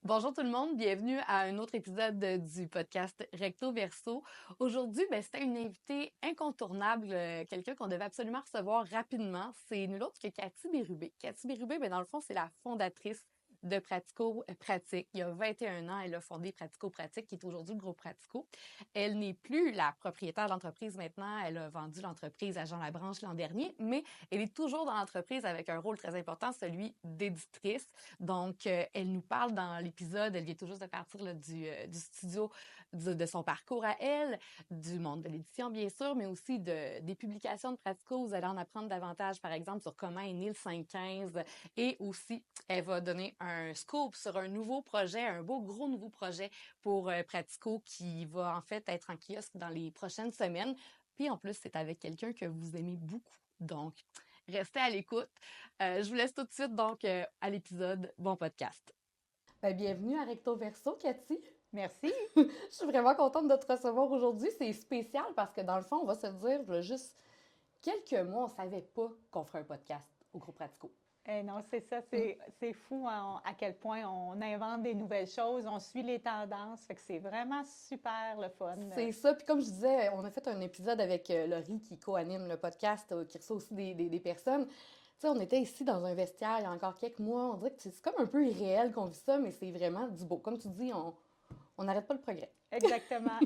Bonjour tout le monde, bienvenue à un autre épisode du podcast Recto Verso. Aujourd'hui, c'était une invitée incontournable, quelqu'un qu'on devait absolument recevoir rapidement. C'est nul autre que Cathy Bérubé. Cathy Bérubé, dans le fond, c'est la fondatrice de Pratico Pratique. Il y a 21 ans, elle a fondé Pratico Pratique, qui est aujourd'hui le groupe Pratico. Elle n'est plus la propriétaire de l'entreprise maintenant. Elle a vendu l'entreprise à Jean Labranche l'an dernier, mais elle est toujours dans l'entreprise avec un rôle très important, celui d'éditrice. Donc, elle nous parle dans l'épisode, elle vient tout juste de partir là, du studio de son parcours à elle, du monde de l'édition, bien sûr, mais aussi des publications de Pratico. Vous allez en apprendre davantage, par exemple, sur comment est né le 515. Et aussi, elle va donner un scoop sur un nouveau projet, un beau gros nouveau projet pour Pratico qui va en fait être en kiosque dans les prochaines semaines. Puis en plus, c'est avec quelqu'un que vous aimez beaucoup. Donc, restez à l'écoute. Je vous laisse tout de suite donc à l'épisode. Bon podcast. Bienvenue à Recto Verso, Cathy. Merci. Je suis vraiment contente de te recevoir aujourd'hui. C'est spécial parce que dans le fond, on va se dire, là, juste quelques mois, on savait pas qu'on ferait un podcast au groupe Pratico. Non, c'est ça, c'est fou à quel point on invente des nouvelles choses, on suit les tendances, fait que c'est vraiment super le fun. C'est ça, puis comme je disais, on a fait un épisode avec Laurie qui co-anime le podcast, qui reçoit aussi des personnes. Tu sais, on était ici dans un vestiaire il y a encore quelques mois, on dirait que c'est comme un peu irréel qu'on vit ça, mais c'est vraiment du beau. Comme tu dis, on n'arrête pas le progrès. Exactement.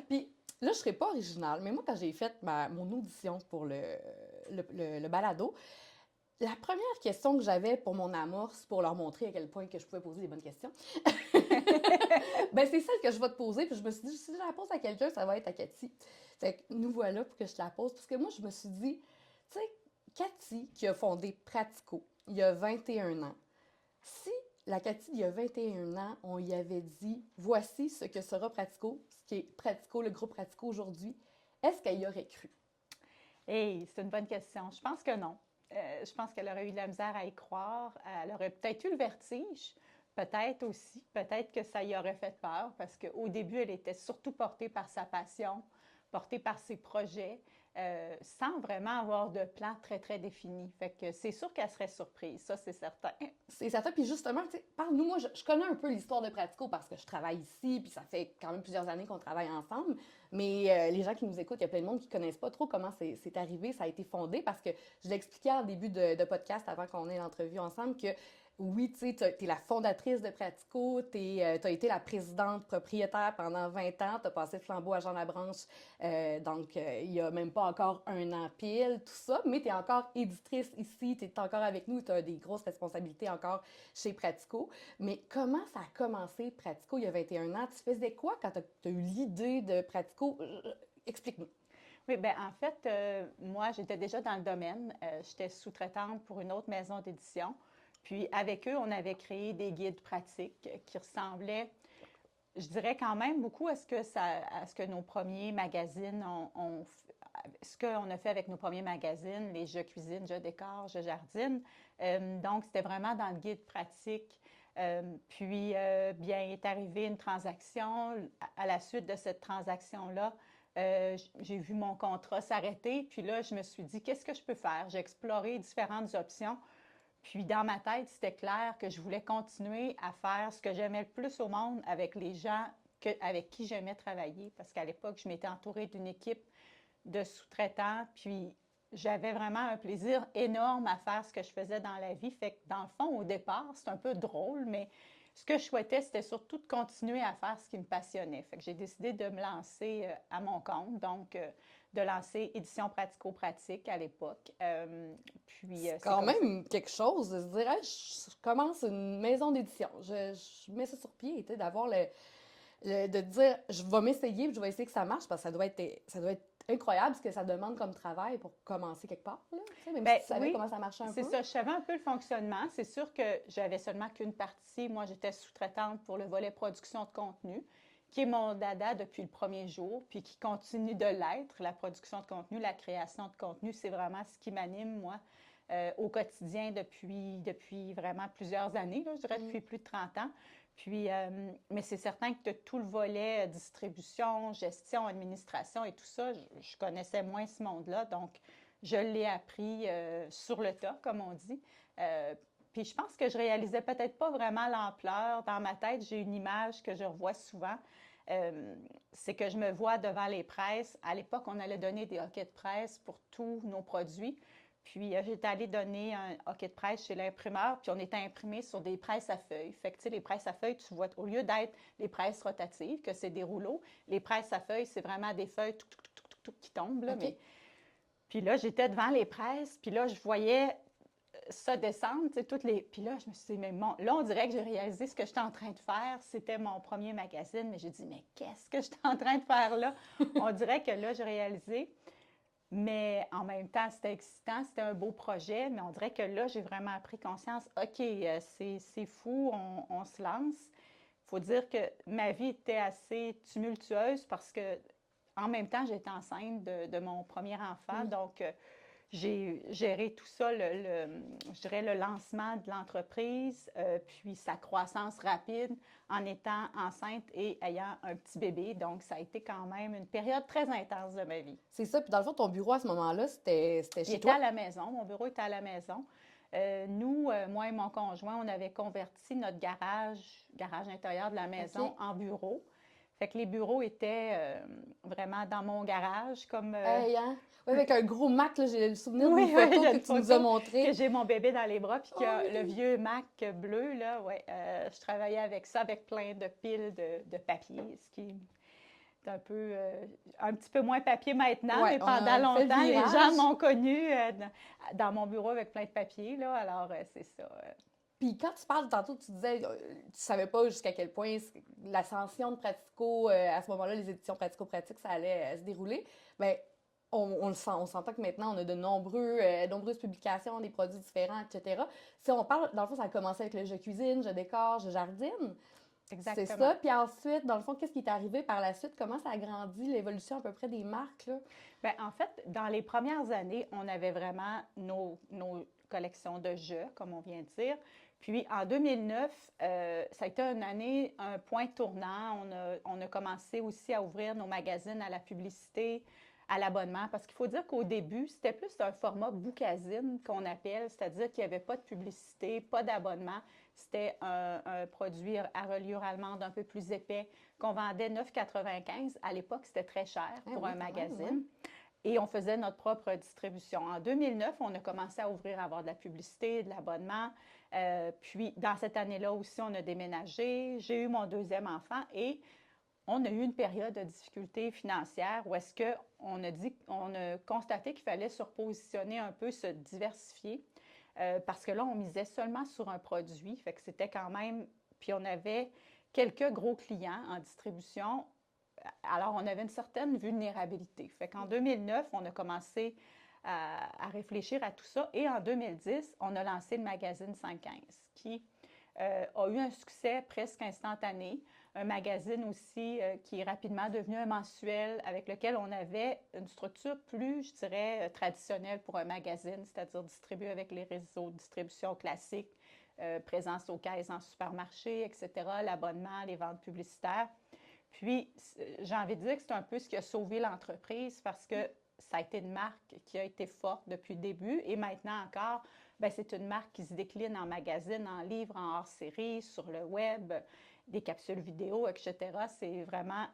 Puis là, je ne serai pas originale, mais moi, quand j'ai fait mon audition pour le balado, la première question que j'avais pour mon amorce, pour leur montrer à quel point que je pouvais poser des bonnes questions, c'est celle que je vais te poser. Puis je me suis dit, si je la pose à quelqu'un, ça va être à Cathy. Fait que nous voilà pour que je te la pose. Parce que moi, je me suis dit, tu sais, Cathy, qui a fondé Pratico il y a 21 ans, si la Cathy d'il y a 21 ans, on y avait dit, voici ce que sera Pratico, ce qui est Pratico, le groupe Pratico aujourd'hui, est-ce qu'elle y aurait cru? Hey, c'est une bonne question. Je pense que non. Je pense qu'elle aurait eu de la misère à y croire. Elle aurait peut-être eu le vertige, peut-être aussi. Peut-être que ça y aurait fait peur parce qu'au début, elle était surtout portée par sa passion, portée par ses projets, sans vraiment avoir de plan très, très défini. Fait que c'est sûr qu'elle serait surprise, ça, c'est certain. C'est certain. Puis justement, tu sais, parle-nous, moi, je connais un peu l'histoire de Pratico parce que je travaille ici, puis ça fait quand même plusieurs années qu'on travaille ensemble. Mais les gens qui nous écoutent, il y a plein de monde qui ne connaissent pas trop comment c'est arrivé, ça a été fondé, parce que je l'expliquais en début de podcast avant qu'on ait l'entrevue ensemble que oui, tu sais, t'es la fondatrice de Pratico, t'as été la présidente propriétaire pendant 20 ans, t'as passé le flambeau à Jean Labranche, il y a même pas encore un an pile, tout ça, mais t'es encore éditrice ici, t'es encore avec nous, t'as des grosses responsabilités encore chez Pratico. Mais comment ça a commencé, Pratico, il y a 21 ans? Tu faisais quoi quand t'as eu l'idée de Pratico? Explique-nous. Oui, bien, en fait, moi, j'étais déjà dans le domaine. J'étais sous-traitante pour une autre maison d'édition. Puis, avec eux, on avait créé des guides pratiques qui ressemblaient, je dirais quand même beaucoup à ce que nos premiers magazines ce qu'on a fait avec nos premiers magazines, les Je cuisine, Je décore, Je jardine. Donc, c'était vraiment dans le guide pratique. Bien, est arrivée une transaction. À la suite de cette transaction-là, j'ai vu mon contrat s'arrêter. Puis là, je me suis dit, qu'est-ce que je peux faire? J'ai exploré différentes options. Puis dans ma tête, c'était clair que je voulais continuer à faire ce que j'aimais le plus au monde avec les gens avec qui j'aimais travailler. Parce qu'à l'époque, je m'étais entourée d'une équipe de sous-traitants. Puis j'avais vraiment un plaisir énorme à faire ce que je faisais dans la vie. Fait que dans le fond, au départ, c'est un peu drôle, mais ce que je souhaitais, c'était surtout de continuer à faire ce qui me passionnait. Fait que j'ai décidé de me lancer à mon compte, donc de lancer Édition Pratico-Pratique à l'époque. C'est quand même quelque chose de se dire, hey, je commence une maison d'édition, je mets ça sur pied, tu sais, d'avoir de dire, je vais m'essayer, puis je vais essayer que ça marche, parce que ça doit être incroyable ce que ça demande comme travail pour commencer quelque part, là, tu sais, même si tu savais oui, comment ça marchait un peu. c'est ça. Je savais un peu le fonctionnement. C'est sûr que j'avais seulement qu'une partie. Moi, j'étais sous-traitante pour le volet production de contenu, qui est mon dada depuis le premier jour, puis qui continue de l'être. La production de contenu, la création de contenu, c'est vraiment ce qui m'anime, moi, au quotidien depuis vraiment plusieurs années, là, je dirais depuis plus de 30 ans. Puis, mais c'est certain que de tout le volet distribution, gestion, administration et tout ça, je connaissais moins ce monde-là. Donc, je l'ai appris sur le tas, comme on dit. Puis je pense que je réalisais peut-être pas vraiment l'ampleur. Dans ma tête, j'ai une image que je revois souvent. C'est que je me vois devant les presses. À l'époque, on allait donner des hoquets de presse pour tous nos produits. Puis j'étais allée donner un hoquet de presse chez l'imprimeur, puis on était imprimé sur des presses à feuilles. Fait que tu sais, les presses à feuilles, tu vois, au lieu d'être les presses rotatives, que c'est des rouleaux, les presses à feuilles, c'est vraiment des feuilles qui tombent. Là, OK. Puis là, j'étais devant les presses, puis là, je voyais ça descendre, tu sais, toutes les... Puis là, je me suis dit, mais bon, là, on dirait que j'ai réalisé ce que j'étais en train de faire. C'était mon premier magazine, mais j'ai dit, mais qu'est-ce que j'étais en train de faire là? On dirait que là, j'ai réalisé. Mais en même temps, c'était excitant, c'était un beau projet, mais on dirait que là, j'ai vraiment pris conscience, OK, c'est fou, on se lance. Il faut dire que ma vie était assez tumultueuse parce que en même temps, j'étais enceinte de mon premier enfant, Oui. donc j'ai géré tout ça, je dirais le lancement de l'entreprise, puis sa croissance rapide en étant enceinte et ayant un petit bébé. Donc, ça a été quand même une période très intense de ma vie. C'est ça. Puis dans le fond, ton bureau à ce moment-là, c'était Il chez était à toi? la maison, mon bureau était à la maison. Nous, moi et mon conjoint, on avait converti notre garage intérieur de la maison OK. en bureau. Fait que les bureaux étaient vraiment dans mon garage, comme Hey, hein? Oui, avec un gros Mac, là, j'ai le souvenir d'une oui, oui, il photo y a que une tu nous as photo que montrée. j'ai mon bébé dans les bras, puis que Oh le oui! vieux Mac bleu, là, ouais, je travaillais avec ça, avec plein de piles de papier, ce qui est un petit peu moins papier maintenant, Ouais, mais on pendant a fait le longtemps, les gens virage. m'ont connu dans mon bureau avec plein de papier, là, alors c'est ça. Puis quand tu parles tantôt, tu disais, tu savais pas jusqu'à quel point l'ascension de Pratico, à ce moment-là, les éditions pratico-pratiques, ça allait se dérouler. Mais on le sent, on s'entend que maintenant, on a de nombreuses publications, des produits différents, etc. Si on parle, dans le fond, ça a commencé avec le je cuisine, je décore, je jardine. C'est Exactement. ça. Puis ensuite, dans le fond, qu'est-ce qui est arrivé par la suite? Comment ça a grandi, l'évolution à peu près des marques, là? Bien, en fait, dans les premières années, on avait vraiment nos collections de jeux, comme on vient de dire. Puis en 2009, ça a été une année, un point tournant. On a commencé aussi à ouvrir nos magazines à la publicité, à l'abonnement, parce qu'il faut dire qu'au début, c'était plus un format bookazine qu'on appelle, c'est-à-dire qu'il n'y avait pas de publicité, pas d'abonnement. C'était un produit à reliure allemande un peu plus épais qu'on vendait 9,95. À l'époque, c'était très cher Ah pour oui, un quand même, ouais. magazine. Et on faisait notre propre distribution. En 2009, on a commencé à ouvrir, à avoir de la publicité, de l'abonnement. Puis, dans cette année-là aussi, on a déménagé. J'ai eu mon deuxième enfant et on a eu une période de difficulté financière où est-ce on a constaté qu'il fallait se repositionner un peu, se diversifier, parce que là, on misait seulement sur un produit. Fait que c'était quand même... Puis on avait quelques gros clients en distribution. Alors, on avait une certaine vulnérabilité. Fait qu'en 2009, on a commencé à réfléchir à tout ça. Et en 2010, on a lancé le magazine 115, qui a eu un succès presque instantané. Un magazine aussi qui est rapidement devenu un mensuel avec lequel on avait une structure plus, je dirais, traditionnelle pour un magazine, c'est-à-dire distribué avec les réseaux de distribution classiques, présence aux caisses en supermarché, etc., l'abonnement, les ventes publicitaires. Puis, j'ai envie de dire que c'est un peu ce qui a sauvé l'entreprise parce que ça a été une marque qui a été forte depuis le début et maintenant encore, bien, c'est une marque qui se décline en magazine, en livre, en hors-série, sur le web, des capsules vidéo, etc. C'est vraiment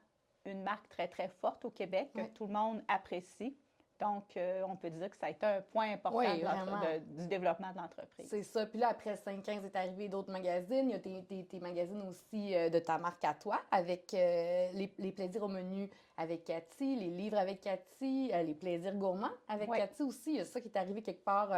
une marque très, très forte au Québec que Ouais. tout le monde apprécie. Donc, on peut dire que ça a été un point important Oui, vraiment. du développement de l'entreprise. C'est ça. Puis là, après 5-15 est arrivé d'autres magazines. Il y a tes magazines aussi de ta marque à toi, avec les plaisirs au menu avec Cathy, les livres avec Cathy, les plaisirs gourmands avec Oui. Cathy aussi. Il y a ça qui est arrivé quelque part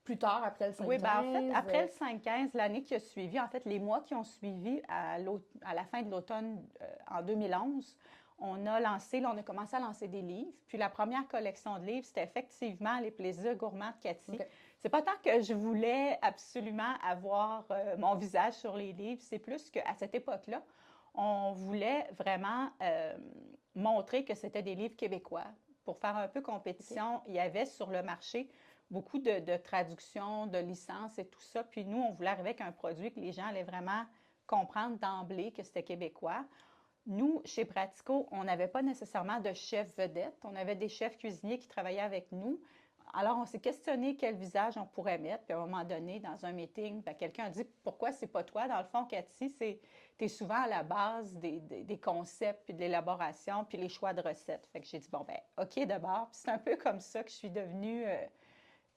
plus tard, après le 5-15. Oui, bien, en fait, après le 5-15, l'année qui a suivi, en fait, les mois qui ont suivi à la fin de l'automne en 2011, on a commencé à lancer des livres. Puis la première collection de livres, c'était effectivement Les plaisirs gourmands de Cathy. OK. C'est pas tant que je voulais absolument avoir mon visage sur les livres, c'est plus qu'à cette époque-là, on voulait vraiment montrer que c'était des livres québécois. Pour faire un peu compétition, il y avait sur le marché beaucoup de traductions, de licences et tout ça. Puis nous, on voulait arriver avec un produit que les gens allaient vraiment comprendre d'emblée que c'était québécois. Nous, chez Pratico, on n'avait pas nécessairement de chef vedette. On avait des chefs cuisiniers qui travaillaient avec nous. alors, on s'est questionné quel visage on pourrait mettre. Puis à un moment donné, dans un meeting, ben, quelqu'un a dit, pourquoi c'est pas toi? Dans le fond, Cathy, tu es souvent à la base des concepts, puis de l'élaboration, puis les choix de recettes. Fait que j'ai dit, bon, ben, OK, d'abord. Puis c'est un peu comme ça que je suis devenue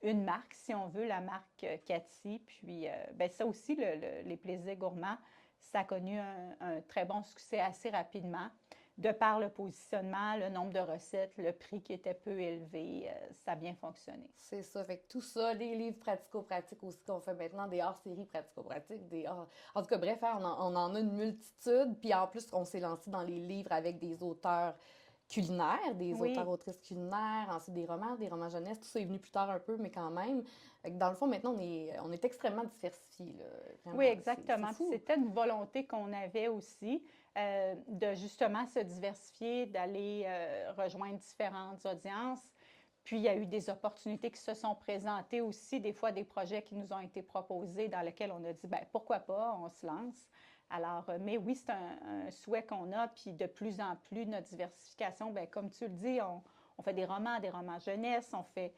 une marque, si on veut, la marque Cathy. Puis ben, ça aussi, les plaisirs gourmands, ça a connu un très bon succès assez rapidement. De par le positionnement, le nombre de recettes, le prix qui était peu élevé, ça a bien fonctionné. C'est ça. Fait que tout ça, les livres pratico-pratiques aussi qu'on fait maintenant, des hors-séries pratico-pratiques, en tout cas, bref, hein, on en a une multitude. Puis en plus, on s'est lancé dans les livres avec des auteurs culinaires, des Oui, auteurs-autrices culinaires, ensuite des romans jeunesse. Tout ça est venu plus tard un peu, mais quand même. Fait que dans le fond, maintenant, on est extrêmement diversifiés, là. oui, Vraiment, c'est exactement. Puis fou. c'était une volonté qu'on avait aussi de justement se diversifier, d'aller rejoindre différentes audiences. Puis il y a eu des opportunités qui se sont présentées aussi, des fois des projets qui nous ont été proposés dans lesquels on a dit, ben pourquoi pas, on se lance. Alors, mais oui, c'est un souhait qu'on a, puis de plus en plus, notre diversification, ben comme tu le dis, on fait des romans jeunesse, on fait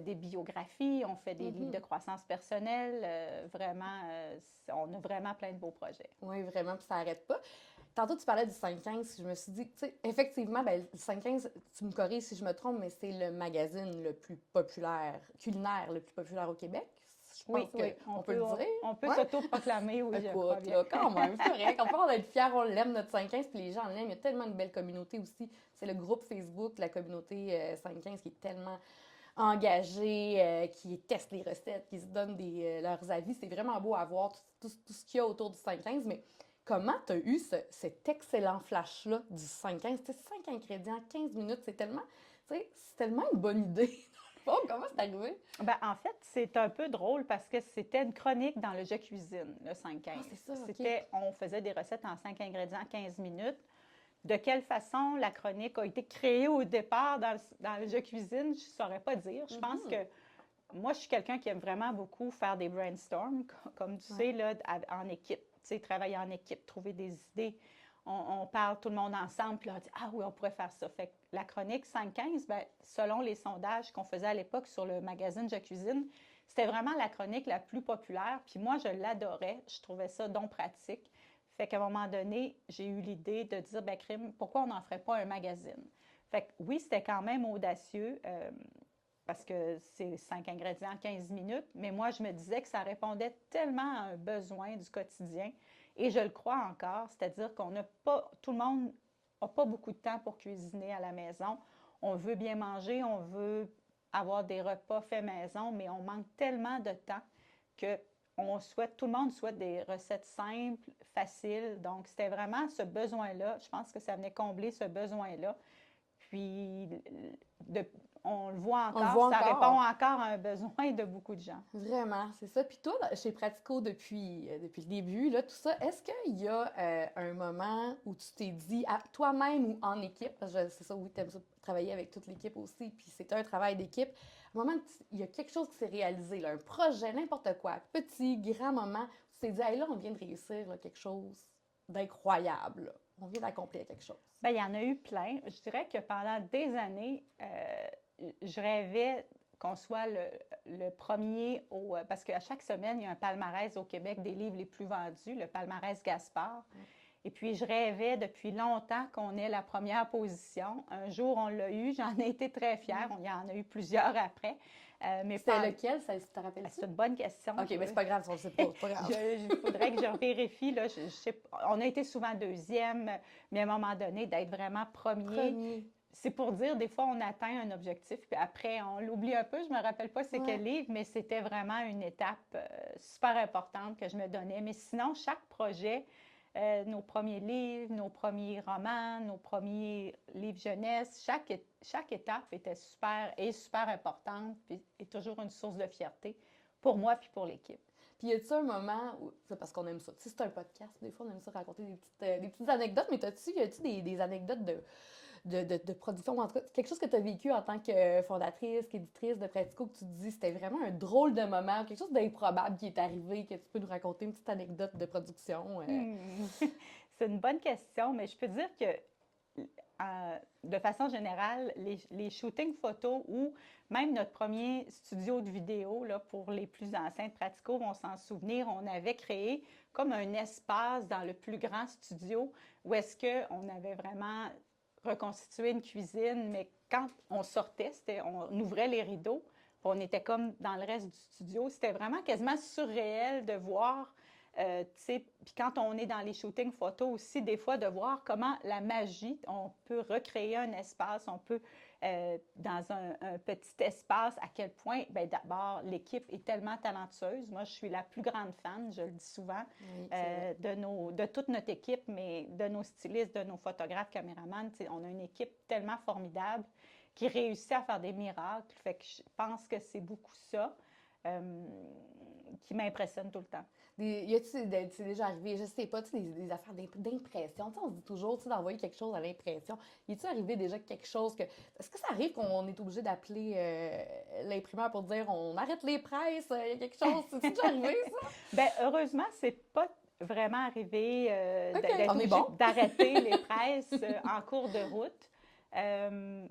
des biographies, on fait des livres de Mhm. croissance personnelle. Vraiment, on a vraiment plein de beaux projets. Oui, vraiment, puis ça n'arrête pas. Tantôt, tu parlais du 5-15, je me suis dit, tu sais, effectivement, ben, le 5-15, tu me corriges si je me trompe, mais c'est le magazine le plus populaire, culinaire le plus populaire au Québec. Je Oui, pense oui, qu'on peut le dire. on peut Ouais. s'auto-proclamer, oui, je crois Écoute, bien. là, quand même, c'est correct. On peut en être fiers, on l'aime, notre 5-15, puis les gens l'aiment. Il y a tellement une belle communauté aussi. C'est le groupe Facebook, la communauté 5-15, qui est tellement engagée, qui teste les recettes, qui se donnent leurs avis. C'est vraiment beau à voir tout ce qu'il y a autour du 5-15, mais comment tu as eu cet excellent flash-là du 5-15? Tu sais, 5 ingrédients, 15 minutes, c'est tellement une bonne idée. Bon, comment c'est arrivé? Ben, en fait, c'est un peu drôle parce que c'était une chronique dans le Je cuisine, le Ah, 5-15. c'est ça, OK. On faisait des recettes en 5 ingrédients, 15 minutes. De quelle façon la chronique a été créée au départ dans le Je cuisine, je ne saurais pas dire. Je pense que Mhm. moi, je suis quelqu'un qui aime vraiment beaucoup faire des brainstorms, comme tu Ouais. sais, là, en équipe. Tu sais, travailler en équipe, trouver des idées. On parle tout le monde ensemble, puis là, on dit, ah oui, on pourrait faire ça. Fait que la chronique 5-15, ben, selon les sondages qu'on faisait à l'époque sur le magazine Je cuisine, c'était vraiment la chronique la plus populaire. Puis moi, je l'adorais. Je trouvais ça donc pratique. Fait qu'à un moment donné, j'ai eu l'idée de dire, ben, crime, pourquoi on n'en ferait pas un magazine? Fait que oui, c'était quand même audacieux. Parce que c'est 5 ingrédients, 15 minutes, mais moi, je me disais que ça répondait tellement à un besoin du quotidien, et je le crois encore, c'est-à-dire qu'on n'a pas, tout le monde n'a pas beaucoup de temps pour cuisiner à la maison. On veut bien manger, on veut avoir des repas faits maison, mais on manque tellement de temps que tout le monde souhaite des recettes simples, faciles. Donc, c'était vraiment ce besoin-là. Je pense que ça venait combler ce besoin-là. Puis, de, on le voit On le encore, voit ça répond encore. encore à un besoin de beaucoup de gens. Vraiment, c'est ça. Puis toi, chez Pratico, depuis le début, là, tout ça, est-ce qu'il y a un moment où tu t'es dit, toi-même ou en équipe, parce que c'est ça, oui, tu aimes ça travailler avec toute l'équipe aussi, puis c'est un travail d'équipe, un moment, il y a quelque chose qui s'est réalisé, là, un projet, n'importe quoi, petit, grand moment, où tu t'es dit, hey, là, on vient de réussir là, quelque chose d'incroyable, là. On vient d'accomplir quelque chose. Bien, il y en a eu plein. Je dirais que pendant des années, je rêvais qu'on soit le premier parce qu'à chaque semaine, il y a un palmarès au Québec des livres les plus vendus, le palmarès Gaspard. Et puis, je rêvais depuis longtemps qu'on ait la première position. Un jour, on l'a eu. J'en ai été très fière. Il y en a eu plusieurs après. Mais C'était lequel, ça, tu te rappelles-tu? c'est une bonne question. OK, mais c'est pas grave, on le sait pas, c'est pas grave. Il faudrait que je vérifie. Là, on a été souvent deuxième, mais à un moment donné, d'être vraiment premier, Premier. c'est pour dire, des fois, on atteint un objectif, puis après, on l'oublie un peu. Je ne me rappelle pas c'est Ouais. quel livre, mais c'était vraiment une étape super importante que je me donnais. Mais sinon, chaque projet, nos premiers livres, nos premiers romans, nos premiers livres jeunesse, chaque étape était super importante, puis est toujours une source de fierté pour moi puis pour l'équipe. Puis y a-tu un moment où, c'est parce qu'on aime ça, tu sais, c'est un podcast, des fois on aime ça raconter des petites anecdotes, mais y a-tu des anecdotes de production, ou en tout cas, quelque chose que tu as vécu en tant que fondatrice, qu'éditrice de Pratico, que tu te dis, c'était vraiment un drôle de moment, quelque chose d'improbable qui est arrivé, que tu peux nous raconter une petite anecdote de production? Hmm. C'est une bonne question, mais je peux dire que de façon générale, les shootings photos ou même notre premier studio de vidéo, là, pour les plus anciens de Pratico vont s'en souvenir, on avait créé comme un espace dans le plus grand studio où est-ce qu'on avait vraiment reconstitué une cuisine, mais quand on sortait, on ouvrait les rideaux, puis on était comme dans le reste du studio. C'était vraiment quasiment surréel de voir, tu sais, puis quand on est dans les shootings photos aussi, des fois, de voir comment la magie, on peut recréer un espace, on peut, dans un petit espace, à quel point, bien d'abord, l'équipe est tellement talentueuse. Moi, je suis la plus grande fan, je le dis souvent, Oui, de toute notre équipe, mais de nos stylistes, de nos photographes, caméramans. Tu sais, on a une équipe tellement formidable qui réussit à faire des miracles. Fait que je pense que c'est beaucoup ça qui m'impressionne tout le temps. Y a-tu, c'est déjà arrivé, je sais pas, tu sais, des affaires d'impression. Tu sais, on se dit toujours, tu sais, d'envoyer quelque chose à l'impression. Y est-tu arrivé déjà quelque chose que. Est-ce que ça arrive qu'on est obligé d'appeler l'imprimeur pour dire on arrête les presses, il y a quelque chose? C'est déjà arrivé, ça? Bien, heureusement, c'est pas vraiment arrivé OK, d'être on est obligé bon. d'arrêter les presses en cours de route.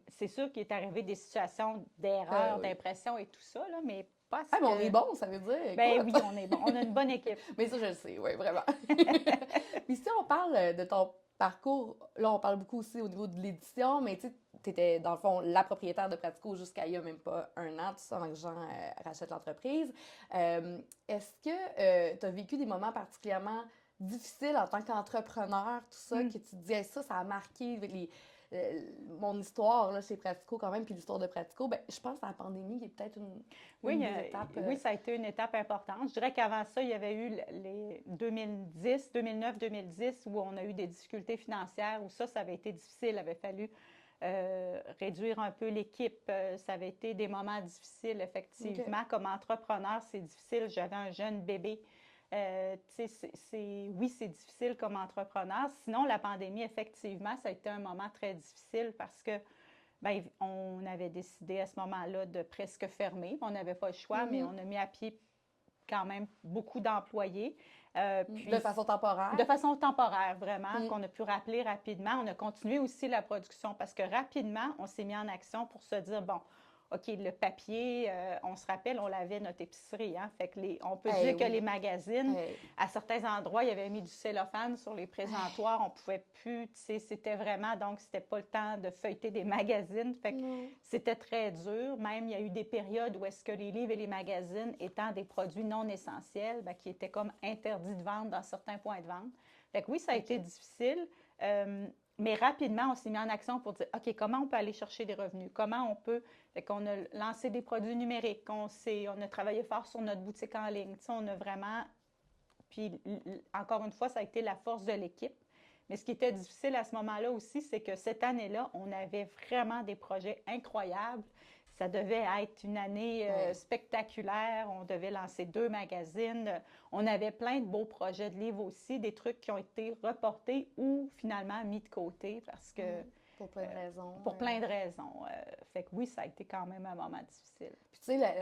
C'est sûr qu'il est arrivé des situations d'erreur, Oui. d'impression et tout ça, là, mais pas Ah, ce mais on est que... bon, ça veut dire. Ben Écoute. oui, on est bon. On a une bonne équipe. Mais ça, je le sais, oui, vraiment. Puis si on parle de ton parcours, là, on parle beaucoup aussi au niveau de l'édition, mais tu sais, étais, dans le fond, la propriétaire de Pratico jusqu'à il y a même pas un an, tout ça, avant que Jean rachète l'entreprise. Est-ce que tu as vécu des moments particulièrement difficiles en tant qu'entrepreneur, tout ça, que tu te dis, hey, ça a marqué mon histoire là, chez Pratico quand même, puis l'histoire de Pratico? Ben, je pense à la pandémie qui est peut-être Oui, une des étapes. oui, ça a été une étape importante. Je dirais qu'avant ça, il y avait eu les 2010, 2009, 2010, où on a eu des difficultés financières, où ça avait été difficile. Il avait fallu réduire un peu l'équipe. Ça avait été des moments difficiles, effectivement. OK. Comme entrepreneur, c'est difficile. J'avais un jeune bébé. Oui, c'est difficile comme entrepreneur. Sinon, la pandémie, effectivement, ça a été un moment très difficile parce que bien, on avait décidé à ce moment-là de presque fermer. On n'avait pas le choix, mais on a mis à pied quand même beaucoup d'employés. De façon temporaire? De façon temporaire, vraiment, qu'on a pu rappeler rapidement. On a continué aussi la production parce que rapidement, on s'est mis en action pour se dire, bon, OK, le papier, on se rappelle, on l'avait notre épicerie, hein? Fait que on peut dire que les magazines, à certains endroits, il y avait mis du cellophane sur les présentoirs, on pouvait plus, tu sais, c'était vraiment, donc c'était pas le temps de feuilleter des magazines, fait que c'était très dur. Même, il y a eu des périodes où est-ce que les livres et les magazines, étant des produits non essentiels, bien, qui étaient comme interdits de vente dans certains points de vente. Fait que oui, ça a été difficile. Mais rapidement, on s'est mis en action pour dire, OK, comment on peut aller chercher des revenus? Comment on peut... Fait qu'on a lancé des produits numériques, on a travaillé fort sur notre boutique en ligne. Tu sais, on a vraiment... Puis, encore une fois, ça a été la force de l'équipe. Mais ce qui était difficile à ce moment-là aussi, c'est que cette année-là, on avait vraiment des projets incroyables. Ça devait être une année spectaculaire. On devait lancer 2 magazines. On avait plein de beaux projets de livres aussi, des trucs qui ont été reportés ou finalement mis de côté parce que... Pour plein de raisons. Pour plein de raisons. Fait que oui, ça a été quand même un moment difficile. Puis tu sais,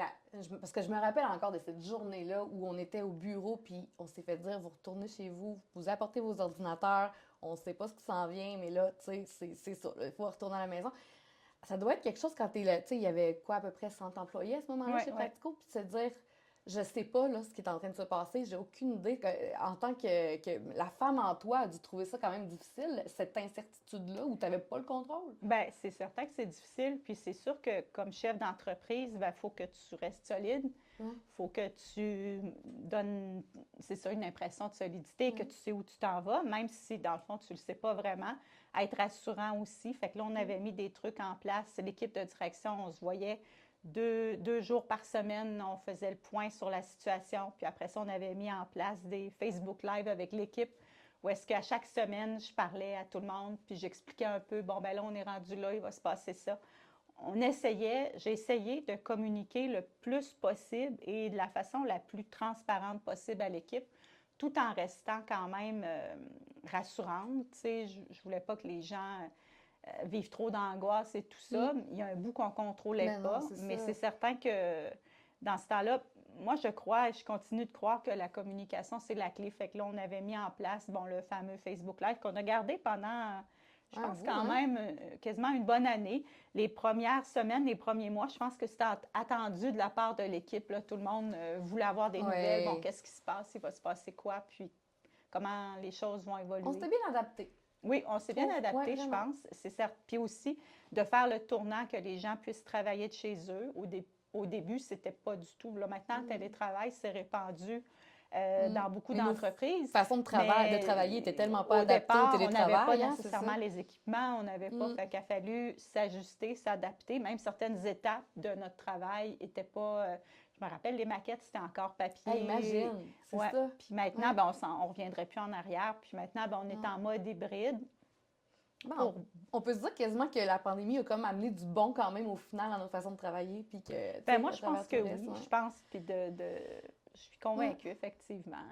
parce que je me rappelle encore de cette journée-là où on était au bureau, puis on s'est fait dire, vous retournez chez vous, vous apportez vos ordinateurs, on ne sait pas ce qui s'en vient, mais là, tu sais, c'est ça, il faut retourner à la maison. Ça doit être quelque chose quand t'es là, tu sais, il y avait quoi, à peu près 100 employés à ce moment-là chez Pratico, puis de se dire, je sais pas là, ce qui est en train de se passer, j'ai aucune idée. En tant que la femme en toi a dû trouver ça quand même difficile, cette incertitude-là où tu n'avais pas le contrôle. Bien, c'est certain que c'est difficile, puis c'est sûr que comme chef d'entreprise, il faut que tu restes solide. Il faut que tu donnes, c'est ça, une impression de solidité, que tu sais où tu t'en vas, même si, dans le fond, tu ne le sais pas vraiment. Être rassurant aussi. Fait que là, on avait mis des trucs en place. L'équipe de direction, on se voyait 2 jours par semaine, on faisait le point sur la situation. Puis après ça, on avait mis en place des Facebook Live avec l'équipe où est-ce qu'à chaque semaine, je parlais à tout le monde, puis j'expliquais un peu, bon, ben là, on est rendu là, il va se passer ça. J'ai essayé de communiquer le plus possible et de la façon la plus transparente possible à l'équipe, tout en restant quand même rassurante. Tu sais, je ne voulais pas que les gens vivent trop d'angoisse et tout ça. Il y a un bout qu'on ne contrôlait pas, mais c'est certain que dans ce temps-là, moi, je crois et je continue de croire que la communication, c'est la clé. Fait que là, on avait mis en place, bon, le fameux Facebook Live qu'on a gardé pendant Je pense quand même quasiment une bonne année. Les premières semaines, les premiers mois, je pense que c'était attendu de la part de l'équipe. Là. Tout le monde voulait avoir des nouvelles. Bon, qu'est-ce qui se passe? Il va se passer quoi? Puis comment les choses vont évoluer. On s'était bien adapté. Oui, on s'est bien adapté, je pense. C'est certain. Puis aussi, de faire le tournant que les gens puissent travailler de chez eux. Au début, c'était pas du tout. Là, maintenant, le télétravail s'est répandu dans beaucoup d'entreprises. La façon de travailler n'était tellement pas adaptée au télétravail. On n'avait pas nécessairement les équipements, on n'avait pas. Fait qu'il a fallu s'ajuster, s'adapter. Même certaines étapes de notre travail n'étaient pas... je me rappelle, les maquettes, c'était encore papier. Imagine, c'est ça. Puis maintenant, on ne reviendrait plus en arrière. Puis maintenant, on est en mode hybride. Bon, on peut se dire quasiment que la pandémie a comme amené du bon quand même au final dans notre façon de travailler. Puis que, moi, je pense que oui. Je pense, puis je suis convaincue, effectivement.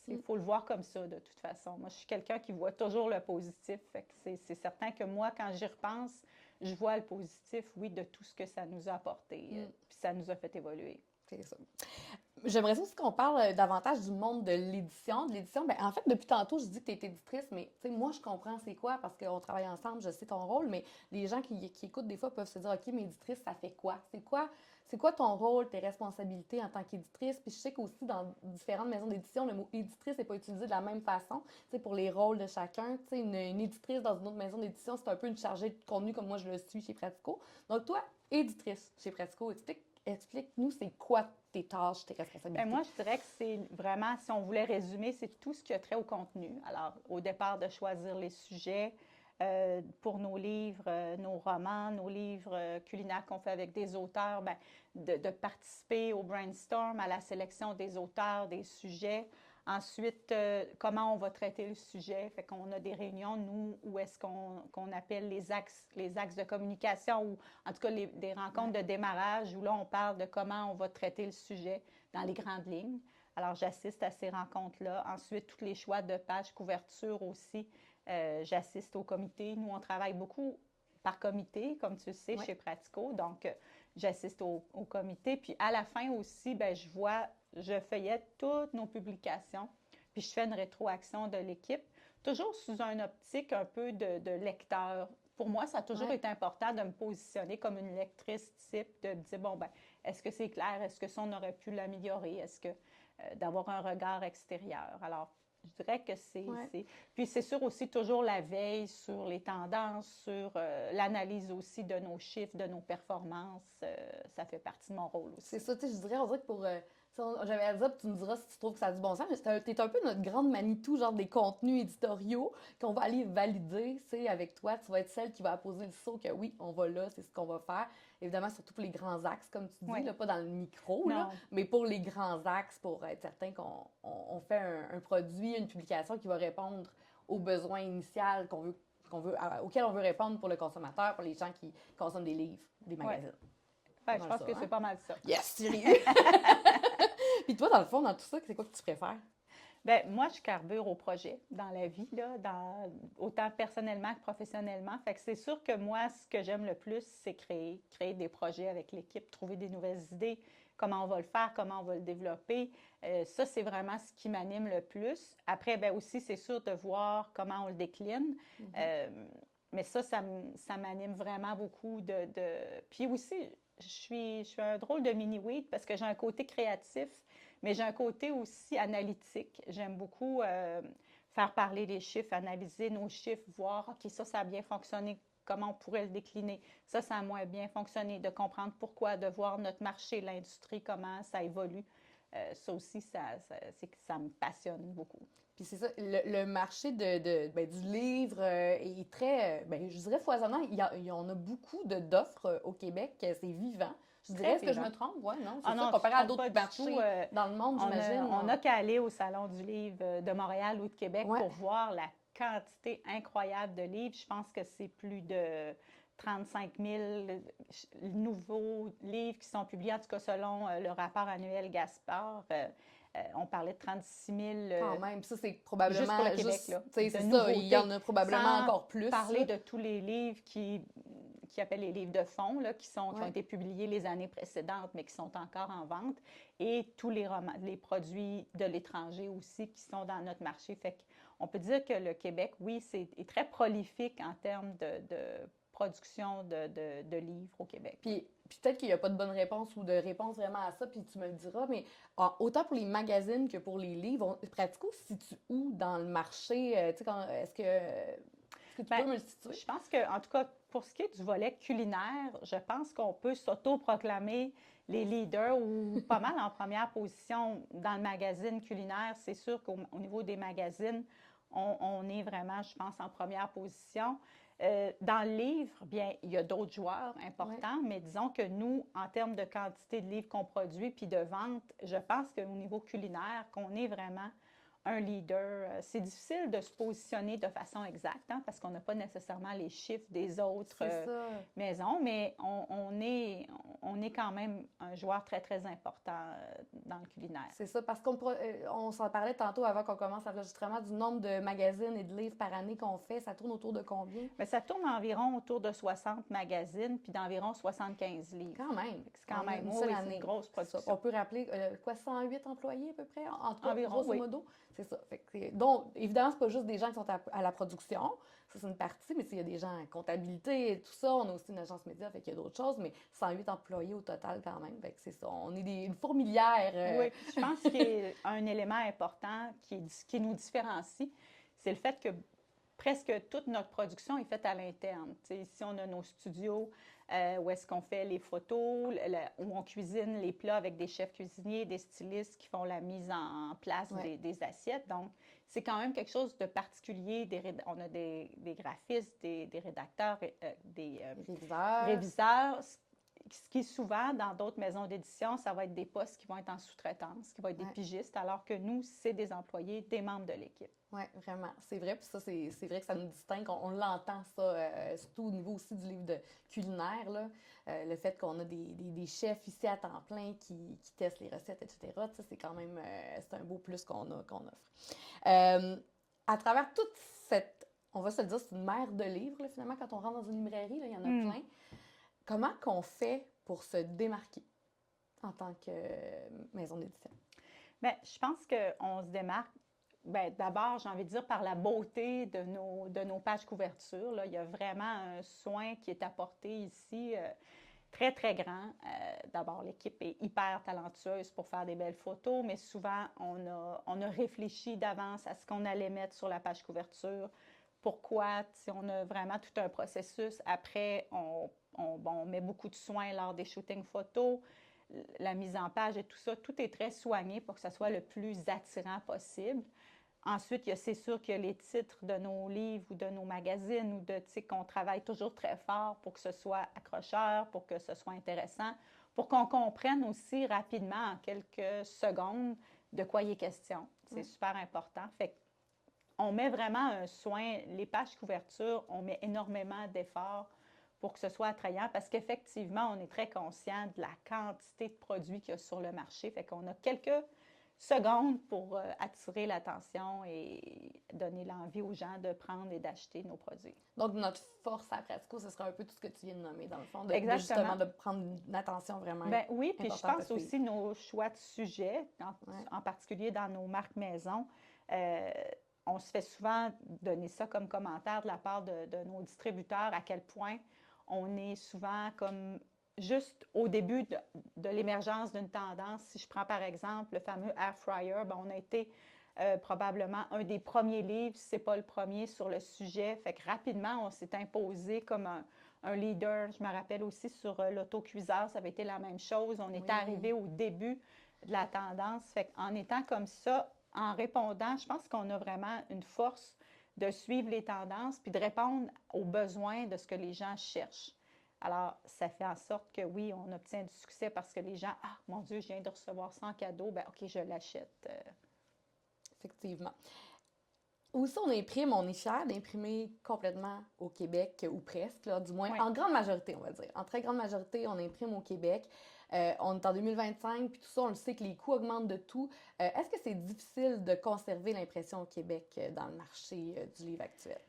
Il faut le voir comme ça, de toute façon. Moi, je suis quelqu'un qui voit toujours le positif. Fait que c'est certain que moi, quand j'y repense, je vois le positif, oui, de tout ce que ça nous a apporté. Puis ça nous a fait évoluer. C'est ça. J'aimerais aussi qu'on parle davantage du monde de l'édition. En fait, depuis tantôt, je dis que tu es éditrice, mais moi, je comprends c'est quoi parce qu'on travaille ensemble, je sais ton rôle, mais les gens qui écoutent des fois peuvent se dire, OK, mais éditrice, ça fait quoi? C'est quoi ton rôle, tes responsabilités en tant qu'éditrice? Puis je sais qu'aussi dans différentes maisons d'édition, le mot éditrice n'est pas utilisé de la même façon pour les rôles de chacun. Une éditrice dans une autre maison d'édition, c'est un peu une chargée de contenu comme moi je le suis chez Pratico. Donc toi, éditrice chez Pratico, explique-nous c'est quoi tes tâches, tes responsabilités. Moi, je dirais que c'est vraiment, si on voulait résumer, c'est tout ce qui a trait au contenu. Alors, au départ, de choisir les sujets pour nos livres, nos romans, nos livres culinaires qu'on fait avec des auteurs, de participer au brainstorm, à la sélection des auteurs, des sujets. Ensuite, comment on va traiter le sujet. Fait qu'on a des réunions, nous, où est-ce qu'on appelle les axes de communication ou en tout cas des rencontres de démarrage où là, on parle de comment on va traiter le sujet dans les grandes lignes. Alors, j'assiste à ces rencontres-là. Ensuite, tous les choix de pages couverture aussi, j'assiste au comité. Nous, on travaille beaucoup par comité, comme tu le sais, chez Pratico. Donc, j'assiste au comité. Puis, à la fin aussi, je feuillette toutes nos publications, puis je fais une rétroaction de l'équipe, toujours sous une optique un peu de lecteur. Pour moi, ça a toujours été important de me positionner comme une lectrice type, de me dire, est-ce que c'est clair? Est-ce que ça, on aurait pu l'améliorer? Est-ce que d'avoir un regard extérieur? Alors, je dirais que c'est... Puis c'est sûr aussi toujours la veille sur les tendances, sur l'analyse aussi de nos chiffres, de nos performances. Ça fait partie de mon rôle aussi. C'est ça, on dirait que pour... j'avais à dire, tu me diras si tu trouves que ça a du bon sens, mais t'es un peu notre grande Manitou, genre des contenus éditoriaux qu'on va aller valider, avec toi. Tu vas être celle qui va poser le saut que oui, on va là, c'est ce qu'on va faire. Évidemment, surtout pour les grands axes, comme tu dis, là, pas dans le micro, là, mais pour les grands axes, pour être certain qu'on fait un produit, une publication qui va répondre aux besoins initiaux auxquels on veut répondre pour le consommateur, pour les gens qui consomment des livres, des magazines. Je pense que c'est pas mal ça. Yes, je l'ai eu! Puis toi, dans le fond, dans tout ça, c'est quoi que tu préfères? Moi, je carbure au projet dans la vie, là, autant personnellement que professionnellement. Fait que c'est sûr que moi, ce que j'aime le plus, c'est créer des projets avec l'équipe, trouver des nouvelles idées, comment on va le faire, comment on va le développer. Ça, c'est vraiment ce qui m'anime le plus. Après, aussi, c'est sûr de voir comment on le décline. Mais ça m'anime vraiment beaucoup Puis aussi, je suis un drôle de mini-weed parce que j'ai un côté créatif, mais j'ai un côté aussi analytique. J'aime beaucoup faire parler les chiffres, analyser nos chiffres, voir, OK, ça a bien fonctionné, comment on pourrait le décliner. Ça a moins bien fonctionné, de comprendre pourquoi, de voir notre marché, l'industrie, comment ça évolue. Ça aussi, ça me passionne beaucoup. Puis c'est ça, le marché du livre est très, je dirais foisonnant. Il y en a beaucoup d'offres au Québec, c'est vivant. Je dirais, est-ce que je me trompe? Oui, non, c'est ça, comparé à d'autres marchés dans le monde, j'imagine. On n'a qu'à aller au Salon du livre de Montréal ou de Québec pour voir la quantité incroyable de livres. Je pense que c'est plus de 35 000 nouveaux livres qui sont publiés, en tout cas selon le rapport annuel Gaspard. On parlait de 36 000. Quand même, ça c'est probablement juste pour le Québec. Là, c'est ça, il y en a probablement encore plus. Parler de tous les livres qui qui appelle les livres de fond, là, qui ont Ouais. été publiés les années précédentes, mais qui sont encore en vente, et tous les romans, les produits de l'étranger aussi qui sont dans notre marché. Fait qu'on peut dire que le Québec, oui, est très prolifique en termes de production de livres au Québec. Puis peut-être qu'il n'y a pas de bonne réponse ou de réponse vraiment à ça, puis tu me le diras, mais autant pour les magazines que pour les livres, Pratico se situe où dans le marché? Tu sais, est-ce que tu Ben, peux me le situer? je pense que, en tout cas, pour ce qui est du volet culinaire, je pense qu'on peut s'auto-proclamer les leaders ou pas mal en première position dans le magazine culinaire. C'est sûr qu'au niveau des magazines, on est vraiment, je pense, en première position. Dans le livre, bien, il y a d'autres joueurs importants, Ouais. mais disons que nous, en termes de quantité de livres qu'on produit puis de vente, je pense qu'au niveau culinaire, qu'on est vraiment un leader. C'est difficile de se positionner de façon exacte, hein, parce qu'on n'a pas nécessairement les chiffres des autres C'est ça. maisons, mais on est quand même un joueur très, très important dans le culinaire. C'est ça, parce on s'en parlait tantôt avant qu'on commence l'enregistrement du nombre de magazines et de livres par année qu'on fait. Ça tourne autour de combien? Mais ça tourne environ autour de 60 magazines, puis d'environ 75 livres. Quand même. C'est quand même une oui, seule c'est année. une grosse production. On peut rappeler, 108 employés à peu près, en tout cas, Environ, grosso oui. modo. C'est ça. Donc, évidemment, c'est pas juste des gens qui sont à la production, ça c'est une partie, mais il y a des gens en comptabilité et tout ça. On a aussi une agence média, fait qu'il y a d'autres choses, mais 108 employés au total quand même. Fait que c'est ça. On est une fourmilière. Oui, je pense qu'il y a un élément important qui nous différencie, c'est le fait que presque toute notre production est faite à l'interne. Ici, on a nos studios où est-ce qu'on fait les photos, où on cuisine les plats avec des chefs cuisiniers, des stylistes qui font la mise en place Ouais. des assiettes. Donc, c'est quand même quelque chose de particulier. On a des graphistes, des rédacteurs, des Réviseurs. réviseurs. Ce qui souvent, dans d'autres maisons d'édition, ça va être des postes qui vont être en sous-traitance, qui vont être des Ouais. pigistes, alors que nous, c'est des employés, des membres de l'équipe. Oui, vraiment. C'est vrai. Puis ça, c'est vrai que ça nous distingue. On l'entend, ça, surtout au niveau aussi du livre de culinaire, là. Le fait qu'on a des chefs ici à temps plein qui testent les recettes, etc. Tu sais, c'est quand même c'est un beau plus qu'on offre. À travers toute cette, on va se le dire, c'est une mer de livres, là, finalement, quand on rentre dans une librairie, là, il y en a plein. Comment qu'on fait pour se démarquer en tant que maison d'édition? Bien, je pense qu'on se démarque. Bien, d'abord, j'ai envie de dire par la beauté de nos pages couvertures. Là. Il y a vraiment un soin qui est apporté ici, très, très grand. D'abord, l'équipe est hyper talentueuse pour faire des belles photos, mais souvent, on a réfléchi d'avance à ce qu'on allait mettre sur la page couverture. Pourquoi? On a vraiment tout un processus. Après, on met beaucoup de soin lors des shootings photos, la mise en page et tout ça. Tout est très soigné pour que ça soit le plus attirant possible. Ensuite, c'est sûr qu'il y a les titres de nos livres ou de nos magazines ou qu'on travaille toujours très fort pour que ce soit accrocheur, pour que ce soit intéressant, pour qu'on comprenne aussi rapidement en quelques secondes de quoi il est question. C'est super important. Fait on met vraiment un soin, les pages couverture, on met énormément d'efforts pour que ce soit attrayant parce qu'effectivement, on est très conscient de la quantité de produits qu'il y a sur le marché. Fait qu'on a quelques secondes pour attirer l'attention et donner l'envie aux gens de prendre et d'acheter nos produits. Donc, notre force à Pratico, ce serait un peu tout ce que tu viens de nommer, dans le fond, Exactement. Justement de prendre une attention vraiment Oui, puis je pense aussi nos choix de sujets, en particulier dans nos marques maison. On se fait souvent donner ça comme commentaire de la part de nos distributeurs, à quel point on est souvent comme juste au début de l'émergence d'une tendance. Si je prends par exemple le fameux Air Fryer, on a été probablement un des premiers livres, si ce n'est pas le premier, sur le sujet. Fait que rapidement, on s'est imposé comme un leader. Je me rappelle aussi sur l'autocuiseur, ça avait été la même chose. On est arrivé au début de la tendance. Fait qu'en étant comme ça, en répondant, je pense qu'on a vraiment une force de suivre les tendances puis de répondre aux besoins de ce que les gens cherchent. Alors, ça fait en sorte que oui, on obtient du succès parce que les gens, ah, mon Dieu, je viens de recevoir 100 cadeaux, bien, OK, je l'achète. Effectivement. Aussi, on imprime, on est fiers d'imprimer complètement au Québec, ou presque, là, du moins, en grande majorité, on va dire. En très grande majorité, on imprime au Québec. On est en 2025, puis tout ça, on le sait que les coûts augmentent de tout. Est-ce que c'est difficile de conserver l'impression au Québec dans le marché du livre actuel?